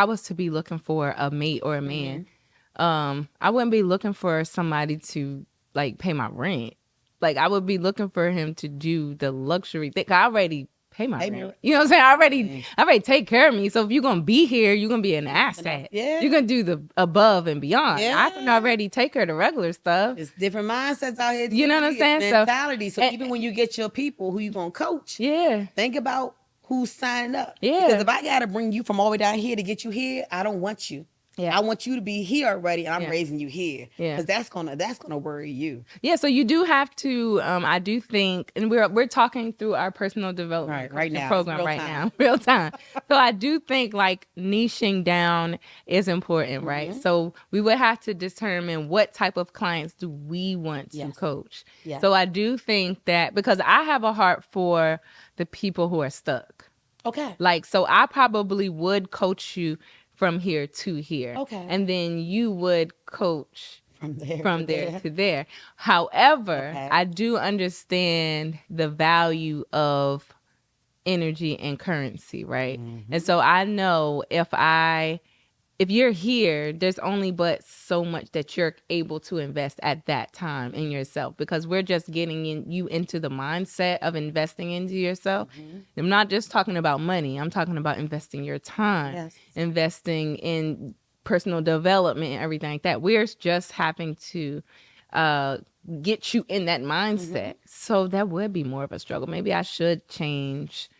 was to be looking for a mate or a man, I wouldn't be looking for somebody to, like, pay my rent. like I would be looking for him to do the luxury thing. I already pay my Pay rent. me. You know what I'm saying? I already take care of me. So if you're gonna be here, you're gonna be an asset. Yeah. You're gonna do the above and beyond. Yeah. I can already take care of the regular stuff. It's different mindsets out here. You know what I'm It's saying? mentality. So and- even when you get your people who you gonna coach, Yeah. think about who's signing up. Yeah. Because if I gotta bring you from all the way down here to get you here, I don't want you. Yeah. I want you to be here already, and I'm Yeah. raising you here. Yeah. Because that's gonna worry you. Yeah, so you do have to. I do think, and we're talking through our personal development Right now. program It's real right time. now, real time. So I do think like niching down is important, right? So we would have to determine what type of clients do we want to coach. Yes. So I do think that because I have a heart for the people who are stuck. Okay. Like, so I probably would coach you from here to here. Okay. And then you would coach From there to there. However, Okay. I do understand the value of energy and currency, right? And so I know if you're here, there's only but so much that you're able to invest at that time in yourself, because we're just getting you into the mindset of investing into yourself. I'm not just talking about money. I'm talking about investing your time, investing in personal development and everything like that. We're just having to get you in that mindset. So that would be more of a struggle. Maybe I should change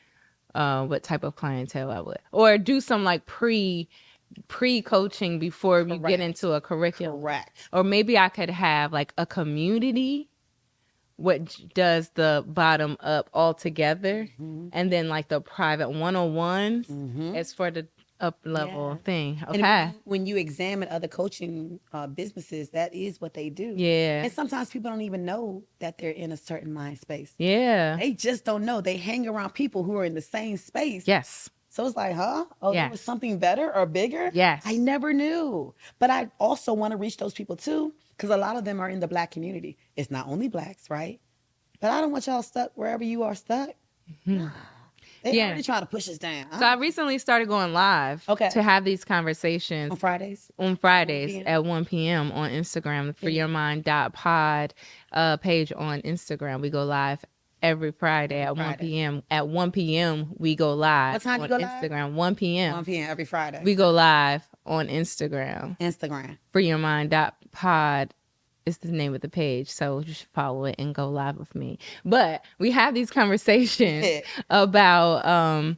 what type of clientele I would, or do some like pre-coaching before you get into a curriculum. Correct. Or maybe I could have like a community what does the bottom up all together, and then like the private one-on-ones is for the up level thing. Okay. And when you examine other coaching businesses, that is what they do. Yeah. And sometimes people don't even know that they're in a certain mind space. Yeah. They just don't know. They hang around people who are in the same space. Yes. So it's like, huh? Oh, there was something better or bigger? Yes. I never knew. But I also want to reach those people too, because a lot of them are in the Black community. It's not only Blacks, right? But I don't want y'all stuck wherever you are stuck. They already trying to push us down. So I recently started going live to have these conversations. On Fridays? On Fridays at 1 p.m. on Instagram, freeyourmind.pod page on Instagram. We go live every Friday at 1 p.m. At 1 p.m. we go live. What time on you go live? Instagram, 1 p.m. 1 p.m. every Friday. We go live on Instagram. freeyourmind.pod is the name of the page, so you should follow it and go live with me. But we have these conversations about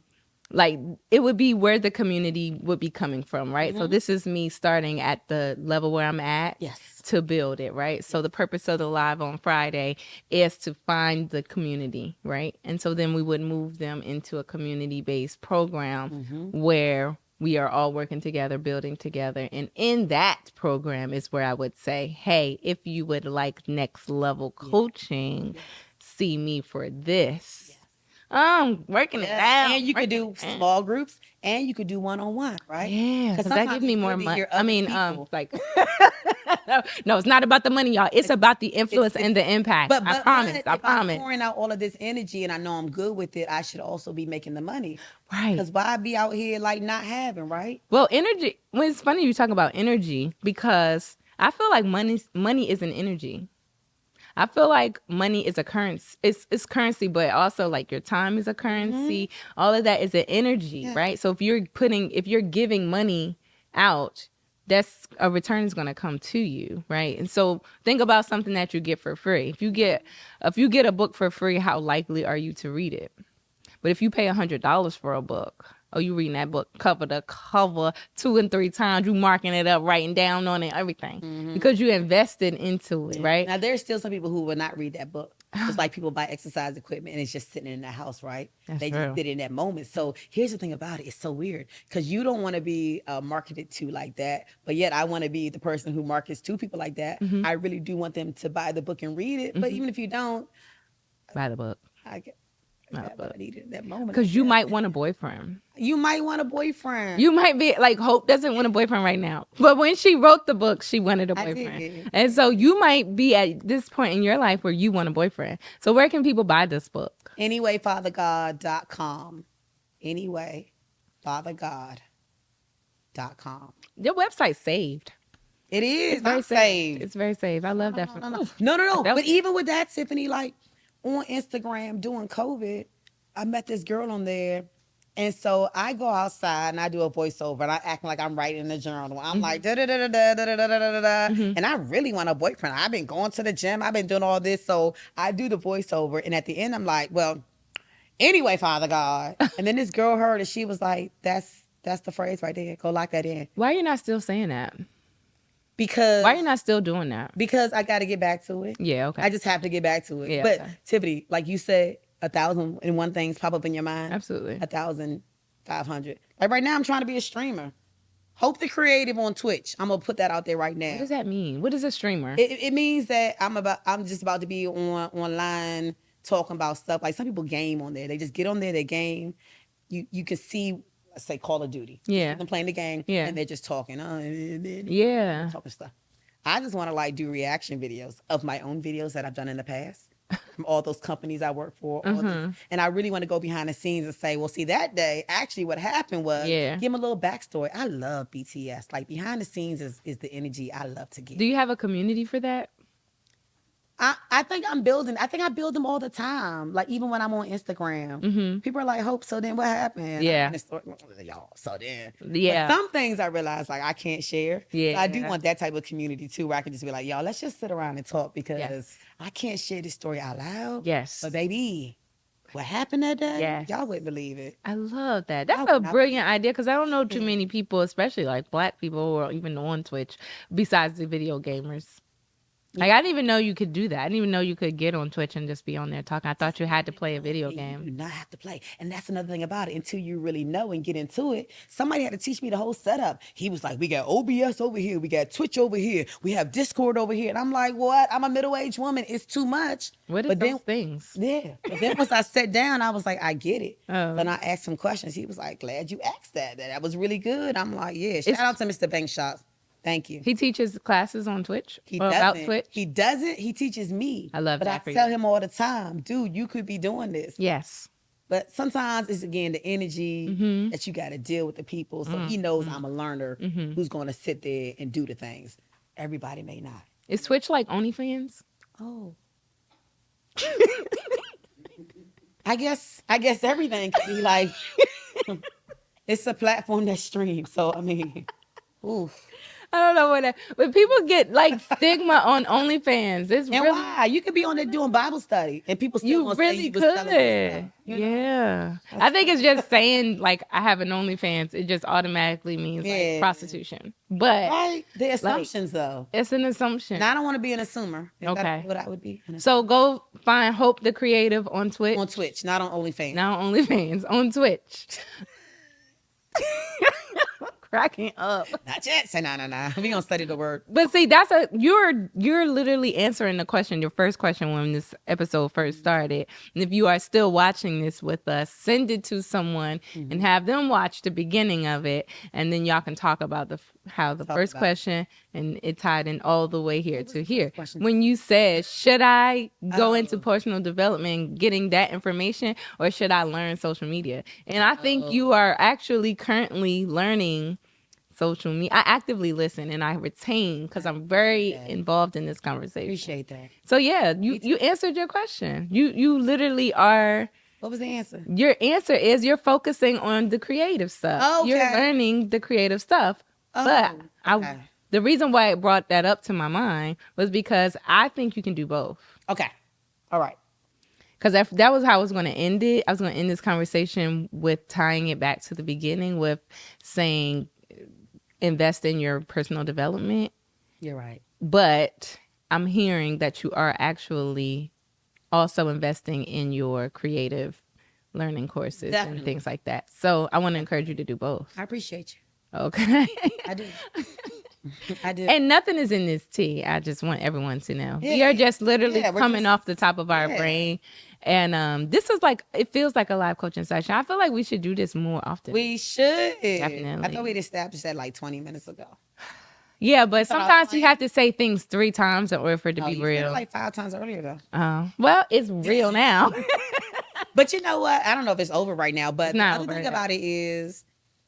like it would be where the community would be coming from, right? So this is me starting at the level where I'm at to build it, right? So the purpose of the live on Friday is to find the community, right? And so then we would move them into a community-based program where we are all working together, building together. And in that program is where I would say, hey, if you would like next level coaching, see me for this. I'm working it out. And you could do small groups, and you could do one-on-one, right? Yeah, because that gives me more money. I mean, like... no, it's not about the money, y'all. It's about the influence and the impact. But I promise. If I'm pouring out all of this energy and I know I'm good with it, I should also be making the money. Right. Because why be out here like not having, right? Well, energy, well, it's funny you talk about energy, because I feel like money is an energy. I feel like money is a currency. It's currency, but also like your time is a currency. All of that is an energy, right? So if you're giving money out, that's a return is going to come to you, right? And so think about something that you get for free. If you get a book for free, how likely are you to read it? But if you pay $100 for a book, you reading that book cover to cover 2 and 3 times, you marking it up, writing down on it, everything, because you invested into it, right? Now there's still some people who will not read that book. Just like people buy exercise equipment and it's just sitting in their house, right? They just did it in that moment. So here's the thing about it. It's so weird because you don't want to be marketed to like that. But yet I want to be the person who markets to people like that. I really do want them to buy the book and read it. But even if you don't. Buy the book. I needed that moment. Because you might want a boyfriend. You might want a boyfriend. You might be like, Hope doesn't want a boyfriend right now. But when she wrote the book, she wanted a boyfriend. And so you might be at this point in your life where you want a boyfriend. So where can people buy this book? Anywayfathergod.com. Anywayfathergod.com. Your website's saved. It is. It's very I'm safe. saved. It's very safe. I love that. No. felt But even with that, Tiffany, like on Instagram during COVID, I met this girl on there. And so I go outside and I do a voiceover and I act like I'm writing in a journal. I'm like da da da da da da da da da da. And I really want a boyfriend. I've been going to the gym. I've been doing all this. So I do the voiceover. And at the end, I'm like, well, anyway, Father God. And then this girl heard and she was like, that's the phrase right there. Go lock that in. Why are you not still saying that? Because Why are you not still doing that? Because I got to get back to it. Yeah, okay. I just have to get back to it. Yeah, but okay. Tiffany, like you said, 1,001 things pop up in your mind. Absolutely. 1,500. Like right now, I'm trying to be a streamer. HopeTheCreative on Twitch. I'm gonna put that out there right now. What does that mean? What is a streamer? It means that I'm just about to be online talking about stuff. Like some people game on there. They just get on there, they game. You can see, let's say Call of Duty. Yeah. Them playing the game. Yeah. And they're just talking. Yeah. Talking stuff. I just want to like do reaction videos of my own videos that I've done in the past from all those companies I work for. All this. And I really want to go behind the scenes and say, well, see, that day, actually what happened was, give them a little backstory. I love BTS. Like behind the scenes is the energy I love to give. Do you have a community for that? I think I'm building. I think I build them all the time. Like even when I'm on Instagram, people are like, "Hope." So then, what happened? Yeah, y'all. So then, yeah. But some things I realize like I can't share. Yeah, so I do want that type of community too, where I can just be like, "Y'all, let's just sit around and talk," because I can't share this story out loud. Yes, but baby, what happened that day? Yes. Y'all wouldn't believe it. I love that. That's a brilliant idea because I don't know too many people, especially like Black people or even on Twitch, besides the video gamers. Like, I didn't even know you could do that. I didn't even know you could get on Twitch and just be on there talking. I thought you had to play a video game. You do not have to play. And that's another thing about it. Until you really know and get into it, somebody had to teach me the whole setup. He was like, we got OBS over here. We got Twitch over here. We have Discord over here. And I'm like, what? I'm a middle-aged woman. It's too much. What is those things? Yeah. But then once I sat down, I was like, I get it. Then I asked him questions. He was like, glad you asked that. That was really good. I'm like, yeah. Shout out to Mr. Bankshots. Thank you. He teaches classes on Twitch? About Twitch? He doesn't. He teaches me. I love that. But I tell him all the time, dude, you could be doing this. Yes. But sometimes it's, again, the energy that you got to deal with the people. So he knows I'm a learner who's going to sit there and do the things. Everybody may not. Is Twitch like OnlyFans? Oh. I guess everything can be like, it's a platform that streams. So, I mean, oof. I don't know what that, but people get like stigma on OnlyFans. It's and really, why? You could be on there doing Bible study and people still you really could. Yeah. I think it's just saying like I have an OnlyFans. It just automatically means like prostitution. But right, the assumptions though. It's an assumption. Now I don't want to be an assumer. Okay, what I would be. So go find HopeTheCreative on Twitch. On Twitch, not on OnlyFans. Not on OnlyFans, on Twitch. Cracking up. Not yet. Say no. We gonna study the word. But see, you're literally answering the question, your first question when this episode first started. And if you are still watching this with us, send it to someone and have them watch the beginning of it, and then y'all can talk about how the first question and it tied in all the way here to here. When you said, should I go into personal development, getting that information, or should I learn social media? And I think you are actually currently learning social media. I actively listen and I retain because I'm very involved in this conversation. Appreciate that. So yeah, you answered your question. You literally are. What was the answer? Your answer is you're focusing on the creative stuff. Oh, okay. You're learning the creative stuff. But the reason why it brought that up to my mind was because I think you can do both. Okay. All right. Because that was how I was going to end it. I was going to end this conversation with tying it back to the beginning with saying invest in your personal development. You're right. But I'm hearing that you are actually also investing in your creative learning courses and things like that. So I want to encourage you to do both. I appreciate you. Okay. I do. I do. And nothing is in this tea. I just want everyone to know. We are just literally coming off the top of our brain. And this is like, it feels like a live coaching session. I feel like we should do this more often. We should. Definitely. I thought we'd established that like 20 minutes ago. Yeah, but sometimes you have to say things 3 times in order for it to be you real. said it like 5 times earlier though. Well, it's real now. But you know what? I don't know if it's over right now, but the other over thing about it is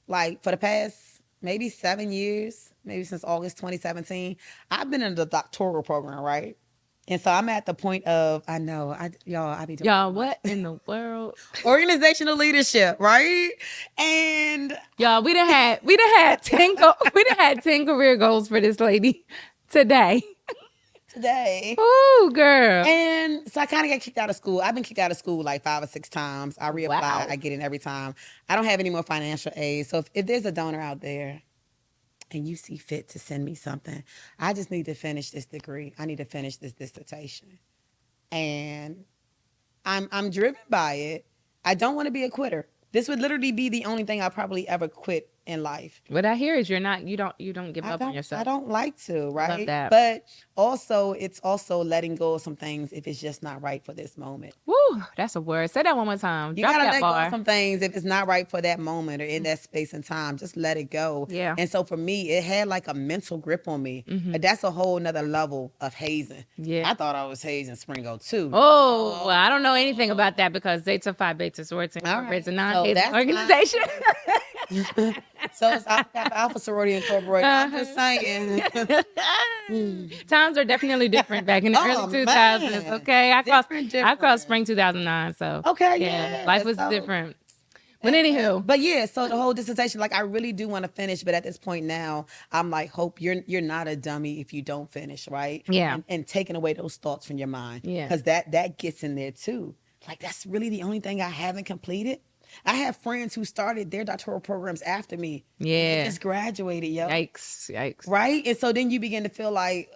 like for the past maybe 7 years, maybe since August 2017. I've been in the doctoral program, right? And so I'm at the point of, I know, I be doing Y'all, too much. what in the world? Organizational leadership, right? And Y'all, we done had 10 career goals for this lady today. today, Ooh, girl. and so I kind of got kicked out of school. I've been kicked out of school like 5 or 6 times. I reapply, Wow. I get in every time. I don't have any more financial aid. So if there's a donor out there and you see fit to send me something, I just need to finish this degree. I need to finish this dissertation. And I'm driven by it. I don't want to be a quitter. This would literally be the only thing I probably ever quit in life. What I hear is you don't give up on yourself. I don't like to, right? Love that. But also, it's also letting go of some things if it's just not right for this moment. Woo, that's a word. Say that one more time. You Drop gotta that let go bar. of some things if it's not right for that moment or in that space and time. Just let it go. Yeah. And so for me, it had like a mental grip on me. But that's a whole nother level of hazing. Yeah. I thought I was hazing Springo too. Oh, well, I don't know anything about that because Zeta Phi Beta Sorority Incorporated is a non-hazing that's organization. So it's Alpha Sorority Incorporated. I'm just saying. Times are definitely different back in the early 2000s. Man. Okay, I Different. crossed spring 2009, so Okay, yeah, life was so- different. But anywho, But yeah, so the whole dissertation, like I really do want to finish, but at this point now, I'm like, Hope, you're not a dummy if you don't finish, right? Yeah. And taking away those thoughts from your mind. Yeah. Because that gets in there too. Like that's really the only thing I haven't completed. I have friends who started their doctoral programs after me. Yeah. They just graduated, yo. Yikes. Right? And so then you begin to feel like,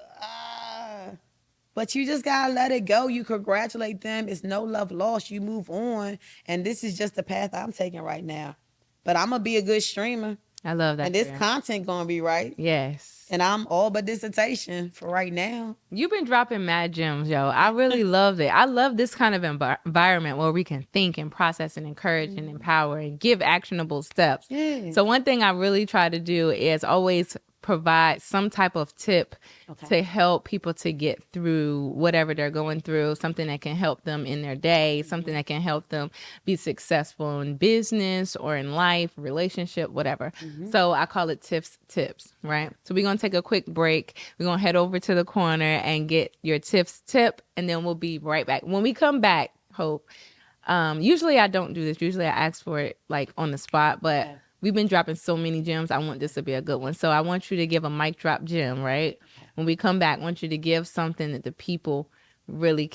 but you just gotta let it go. You congratulate them. It's no love lost. You move on. And this is just the path I'm taking right now. But I'm gonna be a good streamer. I love that. And this for you. content gonna be right. Yes. And I'm all but dissertation for right now. You've been dropping mad gems, yo. I really love it. I love this kind of environment where we can think and process and encourage and empower and give actionable steps. Yeah. So one thing I really try to do is always provide some type of tip to help people to get through whatever they're going through, something that can help them in their day, something that can help them be successful in business or in life, relationship, whatever. So I call it tips, right? So we're going to take a quick break. We're going to head over to the corner and get your tips tip, and then we'll be right back. When we come back, Hope, usually I don't do this. Usually I ask for it like on the spot, but we've been dropping so many gems. I want this to be a good one. So I want you to give a mic drop gem, right? When we come back, I want you to give something that the people really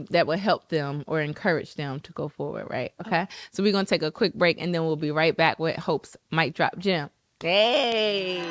that will help them or encourage them to go forward, right? Okay. So we're going to take a quick break and then we'll be right back with Hope's mic drop gem. Hey.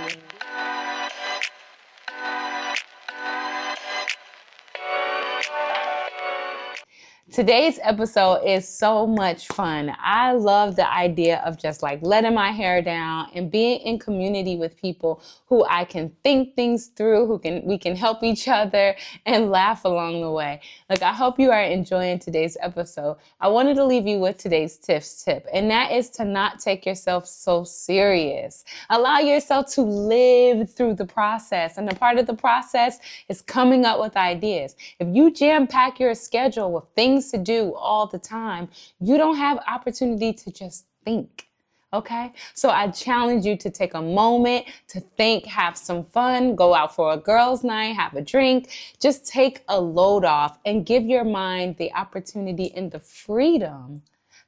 Today's episode is so much fun. I love the idea of just like letting my hair down and being in community with people who I can think things through, we can help each other and laugh along the way. Like, I hope you are enjoying today's episode. I wanted to leave you with today's tips tip, and that is to not take yourself so serious. Allow yourself to live through the process, and a part of the process is coming up with ideas. If you jam pack your schedule with things to do all the time, you don't have opportunity to just think. Okay? So I challenge you to take a moment to think, have some fun, go out for a girls' night, have a drink, just take a load off and give your mind the opportunity and the freedom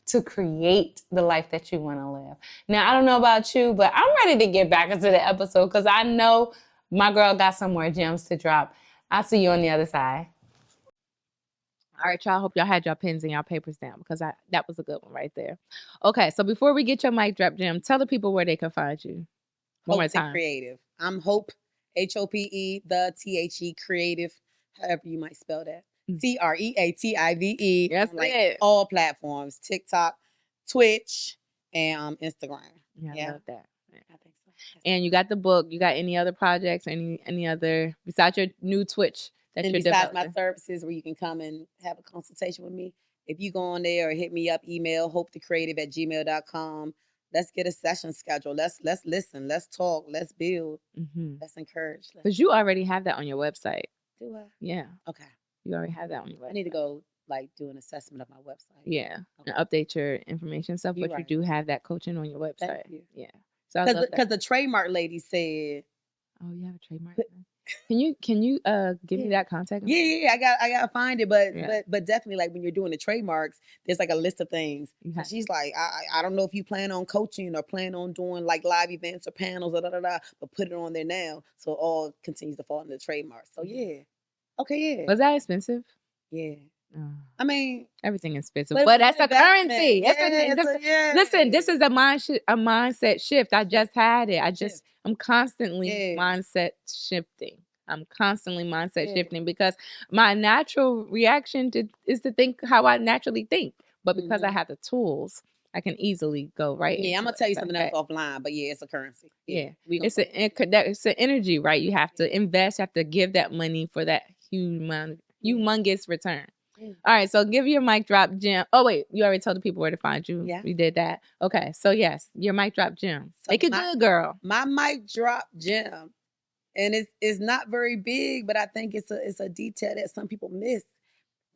to create the life that you want to live. Now, I don't know about you, but I'm ready to get back into the episode because I know my girl got some more gems to drop. I'll see you on the other side. All right, y'all. Hope y'all had your pens and your papers down because that was a good one right there. Okay, so before we get your mic drop, Jim, tell the people where they can find you. One more time. HopeTheCreative. I'm Hope, HOPE, THE Creative, however you might spell that. CREATIVE. That's like it. all platforms: TikTok, Twitch, and Instagram. Yeah, I love that. I think so. And you got the book. You got any other projects? Any other besides your new Twitch? And besides my services where you can come and have a consultation with me, if you go on there or hit me up, email HopeTheCreative@gmail.com. Let's get a session scheduled. Let's listen. Let's talk. Let's build. Let's encourage. Because you already have that on your website. Do I? Yeah. Okay. You already have that on your website. I need to go like do an assessment of my website. Yeah. Okay. And update your information stuff, You're but you right. do have that coaching on your website. Thank you. Yeah. So I love that. Because the trademark lady said, Oh, you have a trademark. Can you give me that contact? yeah, I gotta find it, but Yeah. but definitely, like, when you're doing the trademarks, there's like a list of things. Okay. And she's like, I don't know if you plan on coaching or plan on doing like live events or panels or but put it on there now, so it all continues to fall into the trademark. So yeah, okay, yeah, Was that expensive? yeah. Oh. I mean, Everything is expensive, but but it's that's an a currency. investment. Listen, this is a mindset shift. I just had it. I'm constantly mindset shifting. I'm constantly mindset shifting because my natural reaction is to think how I naturally think. But because I have the tools, I can easily go right. Yeah, I'm gonna tell you something else offline, but yeah, it's a currency. Yeah, it's an energy, right? You have to invest, you have to give that money for that humongous return. All right, so give your mic drop gem. Oh wait, you already told the people where to find you. Yeah, we did that. Okay, so yes, your mic drop gem. So make it good, girl. My mic drop gem, and it's not very big, but I think it's a detail that some people miss.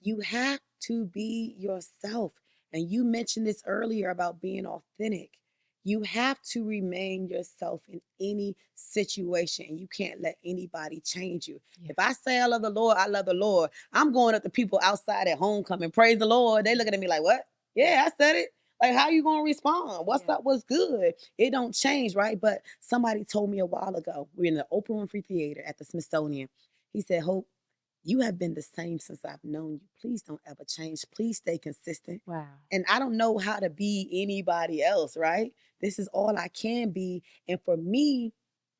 You have to be yourself, and you mentioned this earlier about being authentic. You have to remain yourself in any situation, and you can't let anybody change you. Yeah. If I say I love the Lord, I love the Lord. I'm going up to people outside at homecoming, praise the Lord. They looking at me like, what? Yeah, I said it. Like, how you gonna respond? What's up? What's good? It don't change, right? But somebody told me a while ago, we're in the Oprah Winfrey Theater at the Smithsonian. He said, Hope, you have been the same since I've known you. Please don't ever change. Please stay consistent. Wow. And I don't know how to be anybody else, right? This is all I can be. And for me,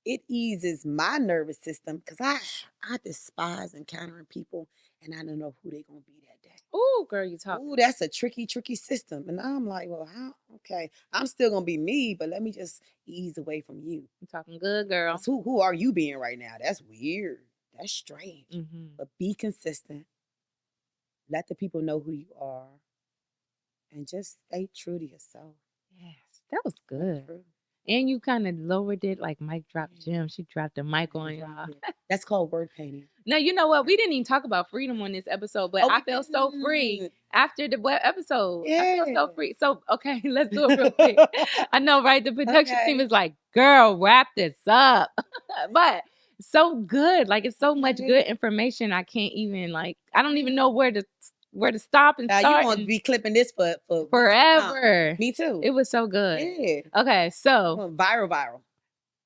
it eases my nervous system because I despise encountering people and I don't know who they're going to be that day. Ooh, girl, you talk. Ooh, that's a tricky system. And I'm like, well, how? Okay, I'm still going to be me, but let me just ease away from you. You're talking good, girl. Who are you being right now? That's weird. That's strange. Mm-hmm. But be consistent. Let the people know who you are. And just stay true to yourself. Yes, that was good. And you kind of lowered it like mic drop gem. She dropped the mic on y'all. That's called word painting. Now, you know what? We didn't even talk about freedom on this episode, but I felt so free after the episode. Yeah. I feel so free. So, okay, let's do it real quick. I know, right? The production team is like, girl, wrap this up. But so good. Like, it's so much good information. I can't even, like, I don't even know where to stop and start. You want to be clipping this for forever. Me too. It was so good. Yeah. Okay, so viral.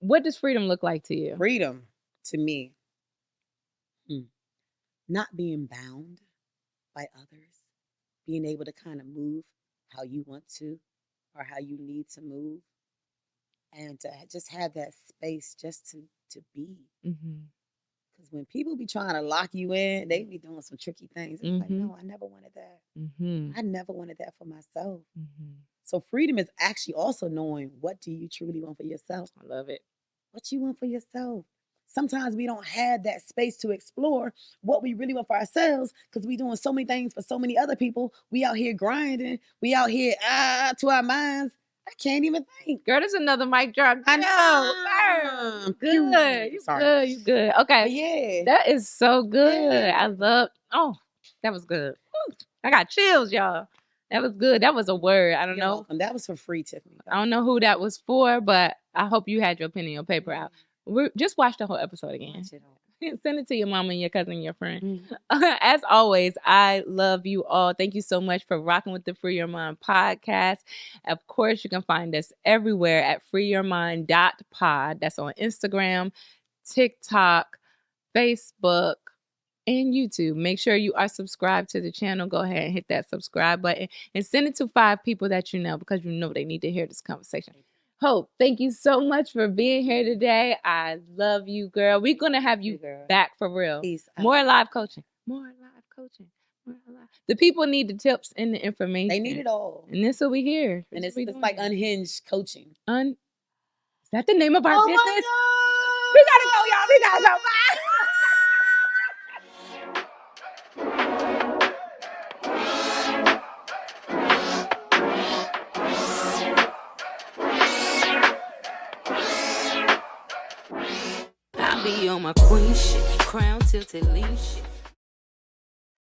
What does freedom look like to you? Freedom to me, not being bound by others, being able to kind of move how you want to or how you need to move, and to just have that space just to be. Mm-hmm. Because when people be trying to lock you in, they be doing some tricky things. It's like, no, I never wanted that. Mm-hmm. I never wanted that for myself. Mm-hmm. So freedom is actually also knowing, what do you truly want for yourself? I love it. What you want for yourself. Sometimes we don't have that space to explore what we really want for ourselves because we doing so many things for so many other people. We out here grinding. We out here to our minds. I can't even think. Girl, there's another mic drop. I know. Good. You good. Okay. But yeah. That is so good. Yeah. I love. Oh, that was good. Woo. I got chills, y'all. That was good. That was a word. I don't know. Welcome. That was for free, Tiffany. I don't know who that was for, but I hope you had your pen and your paper out. Just watch the whole episode again. Send it to your mama and your cousin and your friend. As always, I love you all. Thank you so much for rocking with the Free Your Mind podcast. Of course, you can find us everywhere at freeyourmind.pod. That's on Instagram, TikTok, Facebook, and YouTube. Make sure you are subscribed to the channel. Go ahead and hit that subscribe button and send it to 5 people that you know because you know they need to hear this conversation. Hope, thank you so much for being here today. I love you, girl. We're going to have you back for real. Peace. More live coaching. The people need the tips and the information. They need it all. And this is what we hear. And it's like Unhinged coaching. Is that the name of our business? My God. We got to go, y'all. We got to go. Bye. Be on my queen shit, crown tilted lean shit.